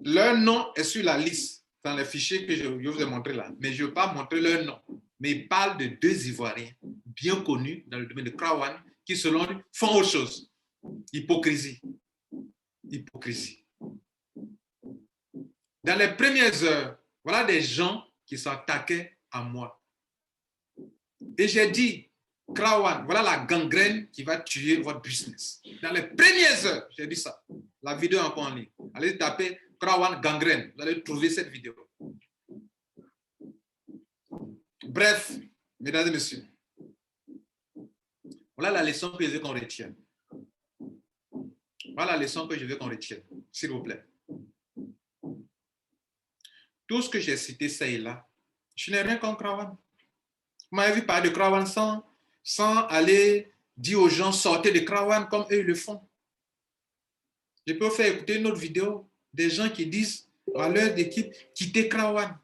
Leur nom est sur la liste, dans les fichiers que je vous ai montré là, mais je ne veux pas montrer leur nom. Mais il parle de 2 Ivoiriens bien connus dans le domaine de Krawan qui, selon lui, font autre chose. Hypocrisie. Hypocrisie. Dans les premières heures, voilà des gens qui s'attaquaient à moi. Et j'ai dit, Krawan, voilà la gangrène qui va tuer votre business. Dans les premières heures, j'ai dit ça. La vidéo est encore en ligne. Allez taper Krawan gangrène. Vous allez trouver cette vidéo. Bref, mesdames et messieurs, voilà la leçon que je veux qu'on retienne. Voilà la leçon que je veux qu'on retienne, s'il vous plaît. Tout ce que j'ai cité, ça et là, je n'ai rien contre Krawan. Vous m'avez vu parler de Krawan sans aller dire aux gens sortez de Krawan comme eux le font. Je peux vous faire écouter une autre vidéo des gens qui disent à leur équipe quittez Krawan.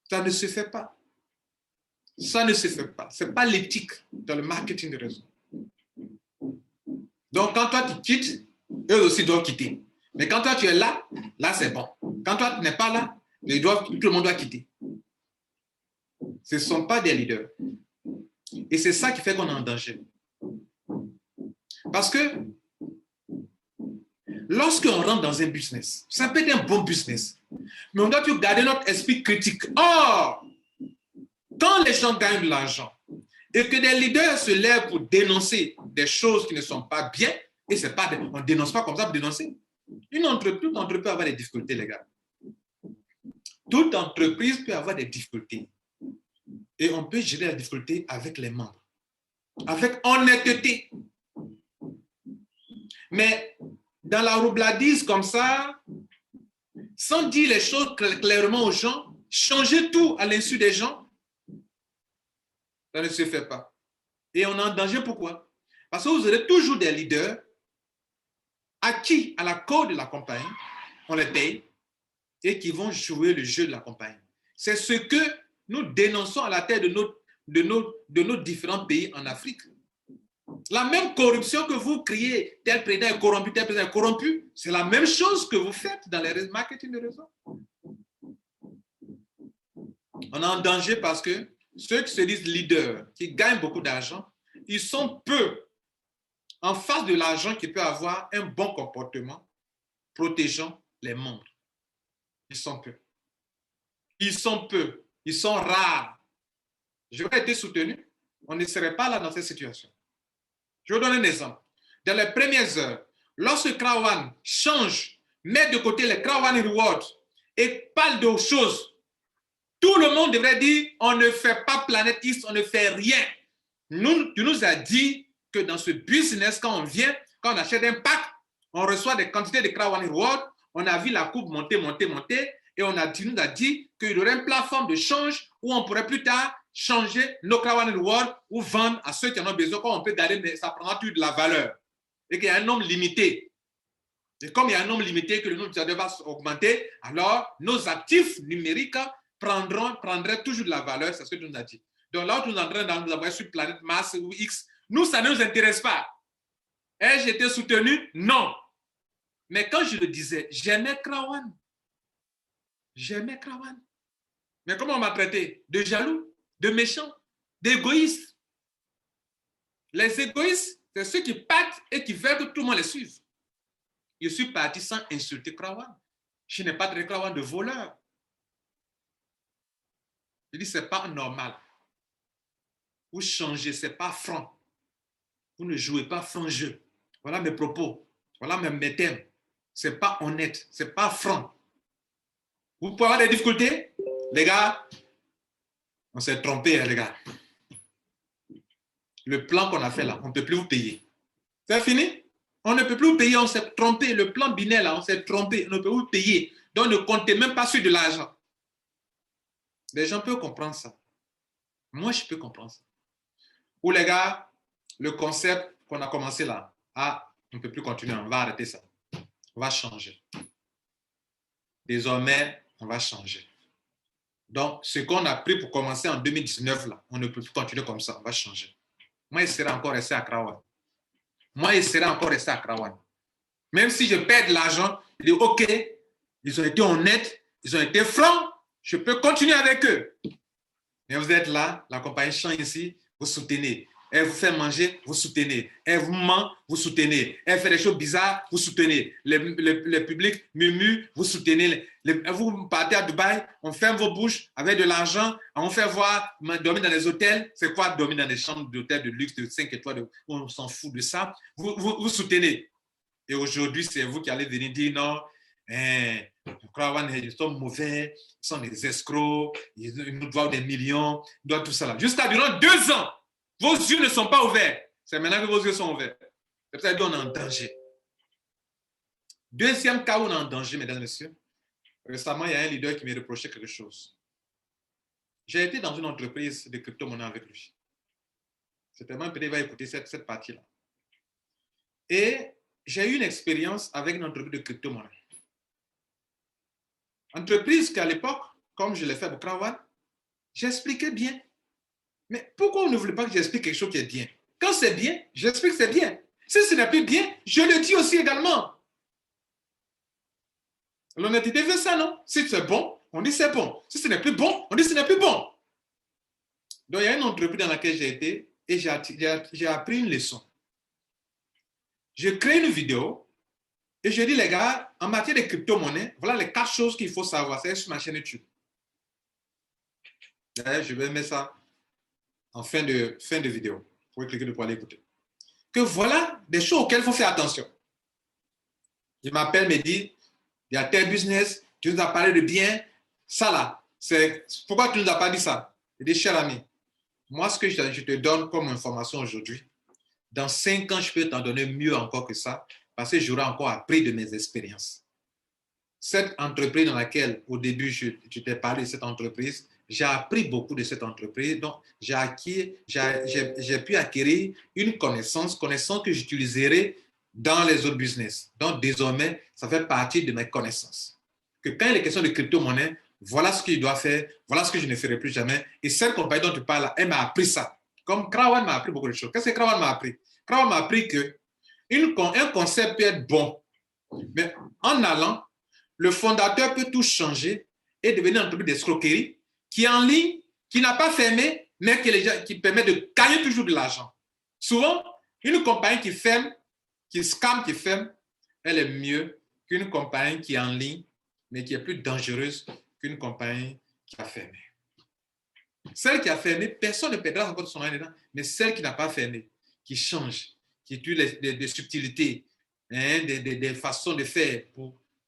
Ça ne se fait pas. Ça ne se fait pas. Ce n'est pas l'éthique dans le marketing de réseau. Donc, quand toi tu quittes, eux aussi doivent quitter. Mais quand toi tu es là, là c'est bon. Quand toi tu n'es pas là, tout le monde doit quitter. Ce ne sont pas des leaders. Et c'est ça qui fait qu'on est en danger. Parce que lorsqu'on rentre dans un business, ça peut être un bon business, mais on doit toujours garder notre esprit critique. Or, quand les gens gagnent de l'argent et que des leaders se lèvent pour dénoncer des choses qui ne sont pas bien, et c'est pas, on ne dénonce pas comme ça pour dénoncer. Toute entreprise peut avoir des difficultés, les gars. Toute entreprise peut avoir des difficultés. Et on peut gérer la difficulté avec les membres, avec honnêteté. Mais dans la roubladise comme ça, sans dire les choses clairement aux gens, changer tout à l'insu des gens, ça ne se fait pas. Et on est en danger, pourquoi? Parce que vous aurez toujours des leaders à qui, à la cause de la compagnie, on les paye et qui vont jouer le jeu de la compagnie. C'est ce que nous dénonçons à la tête de nos différents pays en Afrique. La même corruption que vous criez, tel président est corrompu, tel président est corrompu, c'est la même chose que vous faites dans les marketing de réseau. On est en danger parce que ceux qui se disent leaders, qui gagnent beaucoup d'argent, ils sont peu en face de l'argent qui peut avoir un bon comportement protégeant les membres. Ils sont peu. Ils sont peu. Ils sont rares. J'aurais été soutenu, on ne serait pas là dans cette situation. Je vous donne un exemple. Dans les premières heures, lorsque Krawan change, met de côté les Krawan Rewards et parle d'autres choses, tout le monde devrait dire on ne fait pas Planète X, on ne fait rien. Tu nous as dit que dans ce business, quand on vient, quand on achète un pack, on reçoit des quantités de Krawan Rewards, on a vu la courbe monter, et tu nous as dit qu'il y aurait une plateforme de change où on pourrait plus tard changer nos Krawan Rewards ou vendre à ceux qui en ont besoin, quand on peut garder, mais ça prendra toujours de la valeur. Et qu'il y a un nombre limité. Et comme il y a un nombre limité, que le nombre d'utilisateurs va augmenter, alors nos actifs numériques prendraient toujours de la valeur, c'est ce que tu nous as dit. Donc là où tu nous es en train de nous envoyer sur planète Mars ou X, nous, ça ne nous intéresse pas. Ai-je été soutenu? Non. Mais quand je le disais, j'aimais Krawan. J'aimais Krawan. Mais comment on m'a traité? De jaloux, de méchant, d'égoïste. Les égoïstes, c'est ceux qui partent et qui veulent que tout le monde les suive. Je suis parti sans insulter Krawan. Je n'ai pas traité Krawan de voleur. Je dis, ce n'est pas normal. Vous changez, ce n'est pas franc. Vous ne jouez pas franc jeu. Voilà mes propos. Voilà mes thèmes. Ce n'est pas honnête. Ce n'est pas franc. Vous pouvez avoir des difficultés. Les gars, on s'est trompé, hein, les gars. Le plan qu'on a fait là, on ne peut plus vous payer. C'est fini? On ne peut plus vous payer, on s'est trompé. Le plan binaire là, on s'est trompé. On ne peut plus vous payer. Donc ne comptez même pas sur de l'argent. Les gens peuvent comprendre ça. Moi, je peux comprendre ça. Ou les gars, le concept qu'on a commencé là, on ne peut plus continuer, on va arrêter ça. On va changer. Désormais, on va changer. Donc, ce qu'on a pris pour commencer en 2019, là, on ne peut plus continuer comme ça, on va changer. Moi, je serai encore resté à Krawan. Moi, je serai encore resté à Krawan. Même si je perds de l'argent, je dis, OK, ils ont été honnêtes, ils ont été francs, je peux continuer avec eux. Mais vous êtes là, la compagnie chante ici, vous soutenez. Elle vous fait manger, vous soutenez. Elle vous ment, vous soutenez. Elle fait des choses bizarres, vous soutenez. Le public murmure, vous soutenez. Vous partez à Dubaï, on ferme vos bouches avec de l'argent, on fait voir dormir dans les hôtels. C'est quoi dormir dans des chambres d'hôtel de luxe de 5 étoiles? On s'en fout de ça. Vous soutenez. Et aujourd'hui, c'est vous qui allez venir dire non. Ils sont mauvais, ils sont des escrocs, ils nous doivent des millions, ils doivent tout ça là. Jusqu'à durant 2 ans, vos yeux ne sont pas ouverts. C'est maintenant que vos yeux sont ouverts. C'est pour ça qu'on est en danger. Deuxième cas où on est en danger, mesdames et messieurs. Récemment, il y a un leader qui m'a reproché quelque chose. J'ai été dans une entreprise de crypto-monnaie avec lui. C'était moi, peut-être, il va écouter cette partie-là. Et j'ai eu une expérience avec une entreprise de crypto-monnaie. Entreprise qu'à l'époque, comme je l'ai fait pour Krawan, j'expliquais bien. Mais pourquoi on ne voulait pas que j'explique quelque chose qui est bien? Quand c'est bien, j'explique que c'est bien. Si ce n'est plus bien, je le dis aussi également. L'honnêteté veut ça, non? Si c'est bon, on dit c'est bon. Si ce n'est plus bon, on dit ce n'est plus bon. Donc, il y a une entreprise dans laquelle j'ai été et j'ai appris une leçon. Je crée une vidéo et je dis, les gars, en matière de crypto-monnaie, voilà les 4 choses qu'il faut savoir. C'est sur ma chaîne YouTube. D'ailleurs, je vais mettre ça en fin de vidéo. Vous pouvez cliquer pour aller écouter. Que voilà des choses auxquelles il faut faire attention. Il m'appelle, me dit, il y a tel business, tu nous as parlé de bien, ça là, c'est pourquoi tu ne nous as pas dit ça? Je dis, cher ami, moi, ce que je te donne comme information aujourd'hui, dans 5 ans, je peux t'en donner mieux encore que ça, parce que j'aurai encore appris de mes expériences. Cette entreprise dans laquelle, au début, je t'ai parlé de cette entreprise, j'ai appris beaucoup de cette entreprise. Donc, j'ai pu acquérir une connaissance que j'utiliserai dans les autres business. Donc, désormais, ça fait partie de mes connaissances. Que quand il est question de crypto-monnaie, voilà ce qu'il doit faire, voilà ce que je ne ferai plus jamais. Et cette compagnie dont tu parles, elle m'a appris ça. Comme Krawan m'a appris beaucoup de choses. Qu'est-ce que Krawan m'a appris? Krawan m'a appris que un concept peut être bon, mais en allant, le fondateur peut tout changer et devenir une entreprise d'escroquerie qui est en ligne, qui n'a pas fermé, mais qui permet de gagner toujours de l'argent. Souvent, une compagnie qui ferme, qui scam, qui ferme, elle est mieux qu'une compagnie qui est en ligne, mais qui est plus dangereuse qu'une compagnie qui a fermé. Celle qui a fermé, personne ne perdra encore son argent dedans, mais celle qui n'a pas fermé, qui change, qui utilise des subtilités, des façons de faire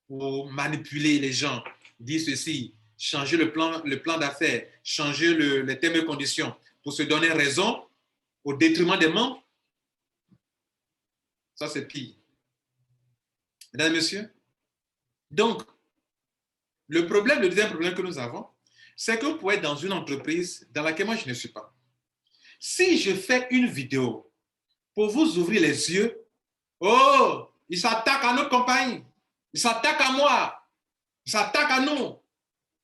pour manipuler les gens, dire ceci, changer le plan d'affaires, changer les termes et conditions pour se donner raison au détriment des membres. Ça, c'est pire. Mesdames et messieurs, donc, le deuxième problème que nous avons, c'est que vous pouvez être dans une entreprise dans laquelle moi je ne suis pas. Si je fais une vidéo pour vous ouvrir les yeux, oh, ils s'attaquent à notre compagnie, ils s'attaquent à moi, ils s'attaquent à nous.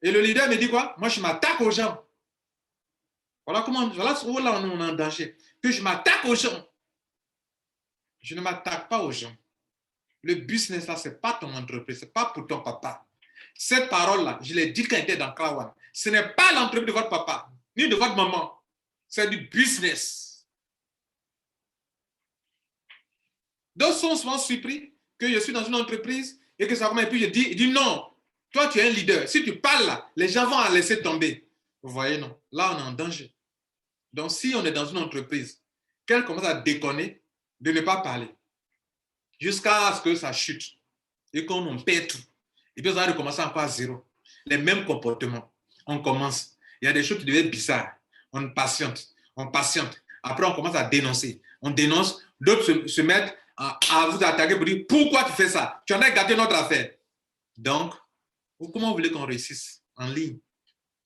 Et le leader me dit quoi? Moi, je m'attaque aux gens. Voilà où là on est en danger. Que je m'attaque aux gens. Je ne m'attaque pas aux gens. Le business là, ce n'est pas ton entreprise, ce n'est pas pour ton papa. Cette parole-là, je l'ai dit quand j'étais dans Krawan. Ce n'est pas l'entreprise de votre papa, ni de votre maman. C'est du business. D'autres sont souvent surpris que je suis dans une entreprise et que ça commence. Et puis je dis non, toi tu es un leader. Si tu parles là, les gens vont laisser tomber. Vous voyez, non? Là, on est en danger. Donc, si on est dans une entreprise, qu'elle commence à déconner, de ne pas parler jusqu'à ce que ça chute et qu'on perd tout. Et puis, on va recommencer encore à zéro. Les mêmes comportements. On commence. Il y a des choses qui deviennent bizarres. On patiente. On patiente. Après, on commence à dénoncer. On dénonce. D'autres se mettent à vous attaquer pour dire pourquoi tu fais ça? Tu en as gâté notre affaire. Donc, comment vous voulez qu'on réussisse en ligne?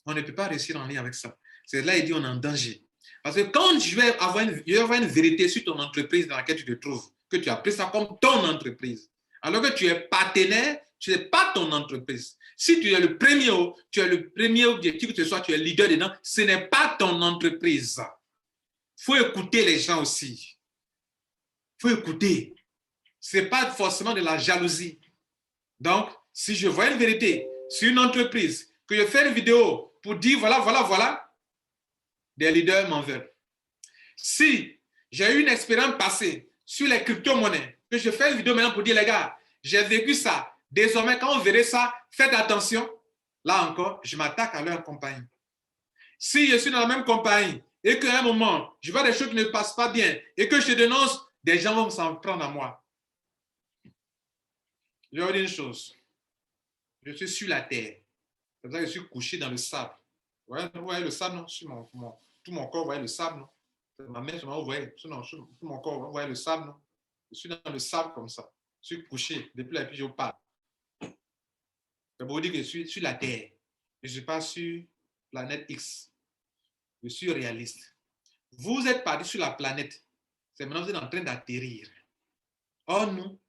On ne peut pas réussir en ligne avec ça. C'est là il dit on est en danger. Parce que quand je vais avoir une vérité sur ton entreprise dans laquelle tu te trouves, que tu as pris ça comme ton entreprise, alors que tu es partenaire, tu n'es pas ton entreprise. Si tu es le premier objectif que ce soit, tu es leader dedans, ce n'est pas ton entreprise. Il faut écouter les gens aussi. Il faut écouter. Ce n'est pas forcément de la jalousie. Donc, si je vois une vérité sur une entreprise, que je fais une vidéo pour dire voilà, des leaders m'en veulent. Si j'ai eu une expérience passée sur les crypto-monnaies, que je fais une vidéo maintenant pour dire les gars, j'ai vécu ça. Désormais, quand vous verrez ça, faites attention. Là encore, je m'attaque à leur compagnie. Si je suis dans la même compagnie et qu'à un moment, je vois des choses qui ne passent pas bien et que je dénonce, des gens vont s'en prendre à moi. Je vais vous dire une chose. Je suis sur la terre. C'est pour ça que je suis couché dans le sable. Vous voyez le sable, non? Sur tout mon corps, vous voyez le sable, non? Ma main, vous voyez, sur tout mon corps, vous voyez le sable, non? Je suis dans le sable comme ça. Je suis couché. Depuis là, puis je parle. C'est pour vous dire que je suis sur la terre. Je ne suis pas sur planète X. Je suis réaliste. Vous êtes parti sur la planète. C'est maintenant que vous êtes en train d'atterrir. Or, nous,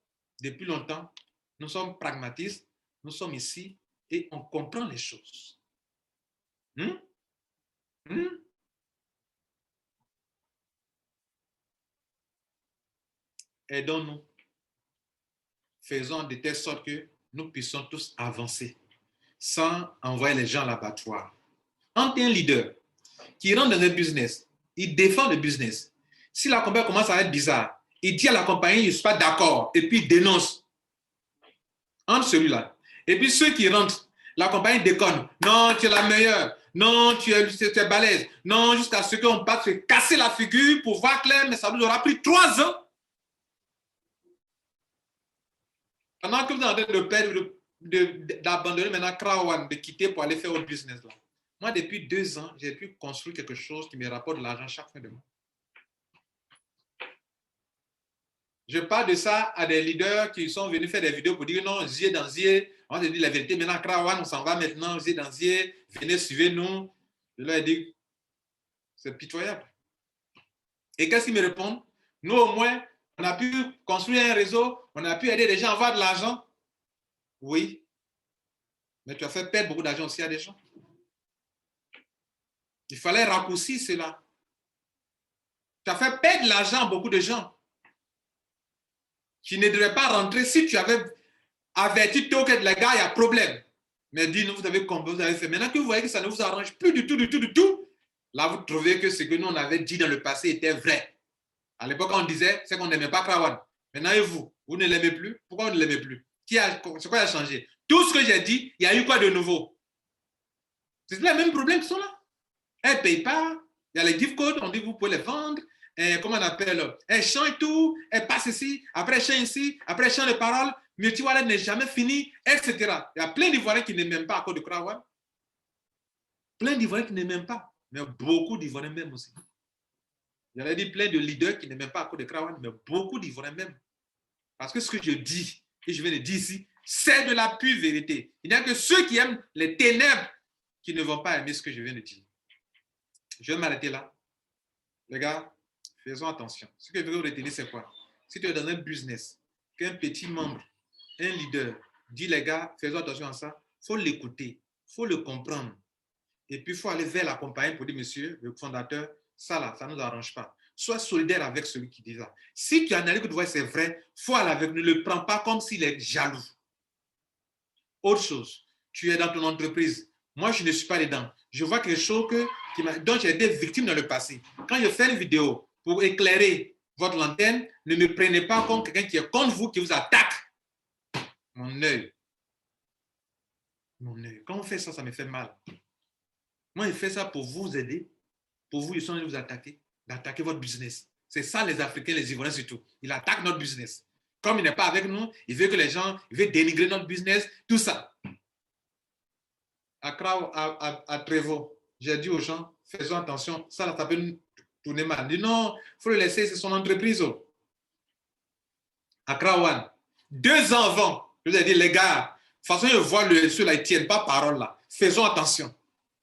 depuis longtemps, nous sommes pragmatistes. Nous sommes ici et on comprend les choses. Aidons-nous. Faisons de telle sorte que nous puissions tous avancer sans envoyer les gens à l'abattoir. Quand tu es un leader qui rentre dans un business, il défend le business. Si la compagnie commence à être bizarre, il dit à la compagnie, je ne suis pas d'accord, et puis il dénonce. Entre celui-là. Et puis ceux qui rentrent, la compagnie déconne. Non, tu es la meilleure. Non, tu es balèze. Non, jusqu'à ce qu'on parte se casser la figure pour voir clair, mais ça nous aura pris 3 ans. Pendant que vous êtes en train de perdre, d'abandonner maintenant Krawan, de quitter pour aller faire autre business là. Moi, depuis 2 ans, j'ai pu construire quelque chose qui me rapporte de l'argent chaque fin de mois. Je parle de ça à des leaders qui sont venus faire des vidéos pour dire non, zier dans zier, on se dit la vérité, maintenant Krawan, on s'en va maintenant, zier dans zier, venez, suivez-nous. Je leur ai dit, c'est pitoyable. Et qu'est-ce qu'ils me répondent? Nous, au moins, on a pu construire un réseau, on a pu aider les gens à avoir de l'argent. Oui, mais tu as fait perdre beaucoup d'argent aussi à des gens. Il fallait raccourcir cela. Tu as fait perdre l'argent à beaucoup de gens qui ne devraient pas rentrer si tu avais averti tôt que les gars, il y a problème. Mais dis-nous, vous avez compris, vous avez fait. Maintenant que vous voyez que ça ne vous arrange plus du tout, là, vous trouvez que ce que nous, on avait dit dans le passé était vrai. À l'époque, on disait, c'est qu'on n'aimait pas Krawan. Maintenant, et vous ne l'aimez plus? Pourquoi vous ne l'aimez plus? C'est quoi qui a changé? Tout ce que j'ai dit, il y a eu quoi de nouveau? C'est les mêmes problèmes qui sont là. Elle ne paye pas. Il y a les gift codes, on dit que vous pouvez les vendre. Comment on appelle? Elle chante tout, elle passe ici, après elle chante ici, après elle chante les paroles. Multi-wallet n'est jamais fini, etc. Il y a plein d'Ivoiriens qui n'aiment même pas à cause de Krawan. Plein d'Ivoiriens qui n'aiment même pas. Mais beaucoup d'Ivoiriens même aussi. J'allais dire plein de leaders qui n'aiment même pas à cause de Krawan, mais beaucoup d'Ivoiriens même. Parce que ce que je dis, et je viens de dire ici, c'est de la pure vérité. Il n'y a que ceux qui aiment les ténèbres qui ne vont pas aimer ce que je viens de dire. Je vais m'arrêter là. Les gars, faisons attention. Ce que je veux retenir, c'est quoi? Si tu es dans un business, qu'un petit membre, un leader, dit les gars, faisons attention à ça, il faut l'écouter, il faut le comprendre. Et puis, il faut aller vers la compagnie pour dire, monsieur, le fondateur, ça là, ça ne nous arrange pas. Sois solidaire avec celui qui dit ça. Si tu analyses que tu vois que c'est vrai, il faut aller avec, ne le prends pas comme s'il est jaloux. Autre chose, tu es dans ton entreprise. Moi, je ne suis pas dedans. Je vois quelque chose dont j'ai été victime dans le passé. Quand je fais une vidéo pour éclairer votre lanterne, ne me prenez pas comme quelqu'un qui est contre vous, qui vous attaque. Mon œil. Mon œil. Quand on fait ça, ça me fait mal. Moi, je fais ça pour vous aider. Pour vous, ils sont allés vous attaquer, d'attaquer votre business. C'est ça les Africains, les Ivoiriens surtout. Ils attaquent notre business. Comme il n'est pas avec nous, il veut que les gens, il veut dénigrer notre business, tout ça. À Trévaux, j'ai dit aux gens, faisons attention, ça peut tourner mal. Il dit non, il faut le laisser, c'est son entreprise. À Krawan, 2 ans avant, je vous ai dit, les gars, de toute façon, ils voient ceux-là, ils ne tiennent pas parole là. Faisons attention.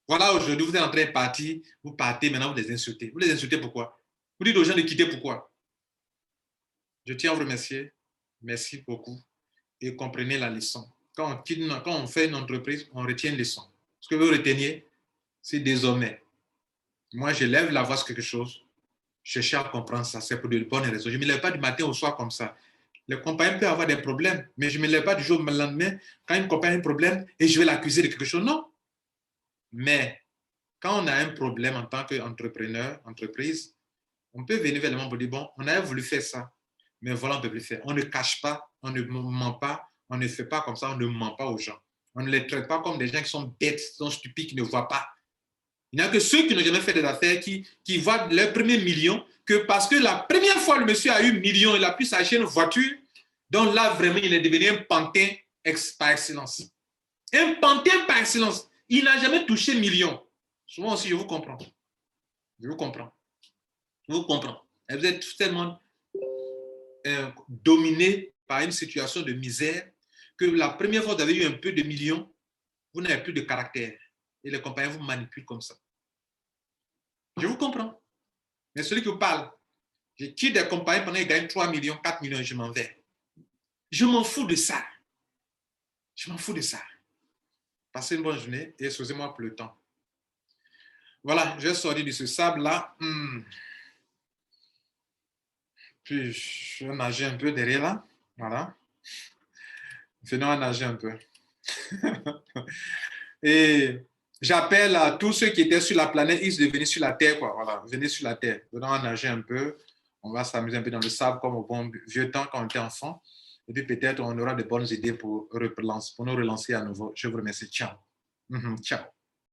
Voilà, aujourd'hui, vous êtes en train de partir, vous partez, maintenant vous les insultez. Vous les insultez pourquoi? Vous dites aux gens de quitter pourquoi? Je tiens à vous remercier. Merci beaucoup. Et comprenez la leçon. Quand on fait une entreprise, on retient une leçon. Ce que vous reteniez, c'est désormais, moi, je lève la voix sur quelque chose, je cherche à comprendre ça, c'est pour de bonnes raisons. Je ne me lève pas du matin au soir comme ça. Le compagnon peut avoir des problèmes, mais je ne me lève pas du jour au lendemain quand une compagnie a un problème et je vais l'accuser de quelque chose. Non. Mais quand on a un problème en tant qu'entrepreneur, entreprise, on peut venir vers le monde pour dire, bon, on avait voulu faire ça, mais voilà, on ne peut plus faire. On ne cache pas, on ne ment pas, on ne fait pas comme ça, on ne ment pas aux gens. On ne les traite pas comme des gens qui sont bêtes, qui sont stupides, qui ne voient pas. Il n'y a que ceux qui n'ont jamais fait des affaires qui voient leur premier million, que parce que la première fois le monsieur a eu 1 million, il a pu s'acheter une voiture, donc là, vraiment, il est devenu un pantin par excellence. Un pantin par excellence. Il n'a jamais touché 1 million. Souvent aussi, je vous comprends. Je vous comprends. Je vous comprends. Et vous êtes tellement dominé par une situation de misère que la première fois que vous avez eu un peu de millions, vous n'avez plus de caractère. Et les compagnies vous manipulent comme ça. Je vous comprends. Mais celui qui vous parle, je quitte des compagnies pendant qu'ils gagnent 3 millions, 4 millions et je m'en vais. Je m'en fous de ça. Je m'en fous de ça. Passez une bonne journée et excusez-moi pour le temps. Voilà, je vais sortir de ce sable-là. Puis je vais nager un peu derrière là. Voilà. Venons à nager un peu. Et j'appelle à tous ceux qui étaient sur la planète X de venir sur la Terre, quoi. Voilà, venez sur la Terre. Venons à nager un peu. On va s'amuser un peu dans le sable comme au bon vieux temps quand on était enfant. Et puis peut-être on aura de bonnes idées pour nous relancer à nouveau. Je vous remercie. Ciao. Ciao.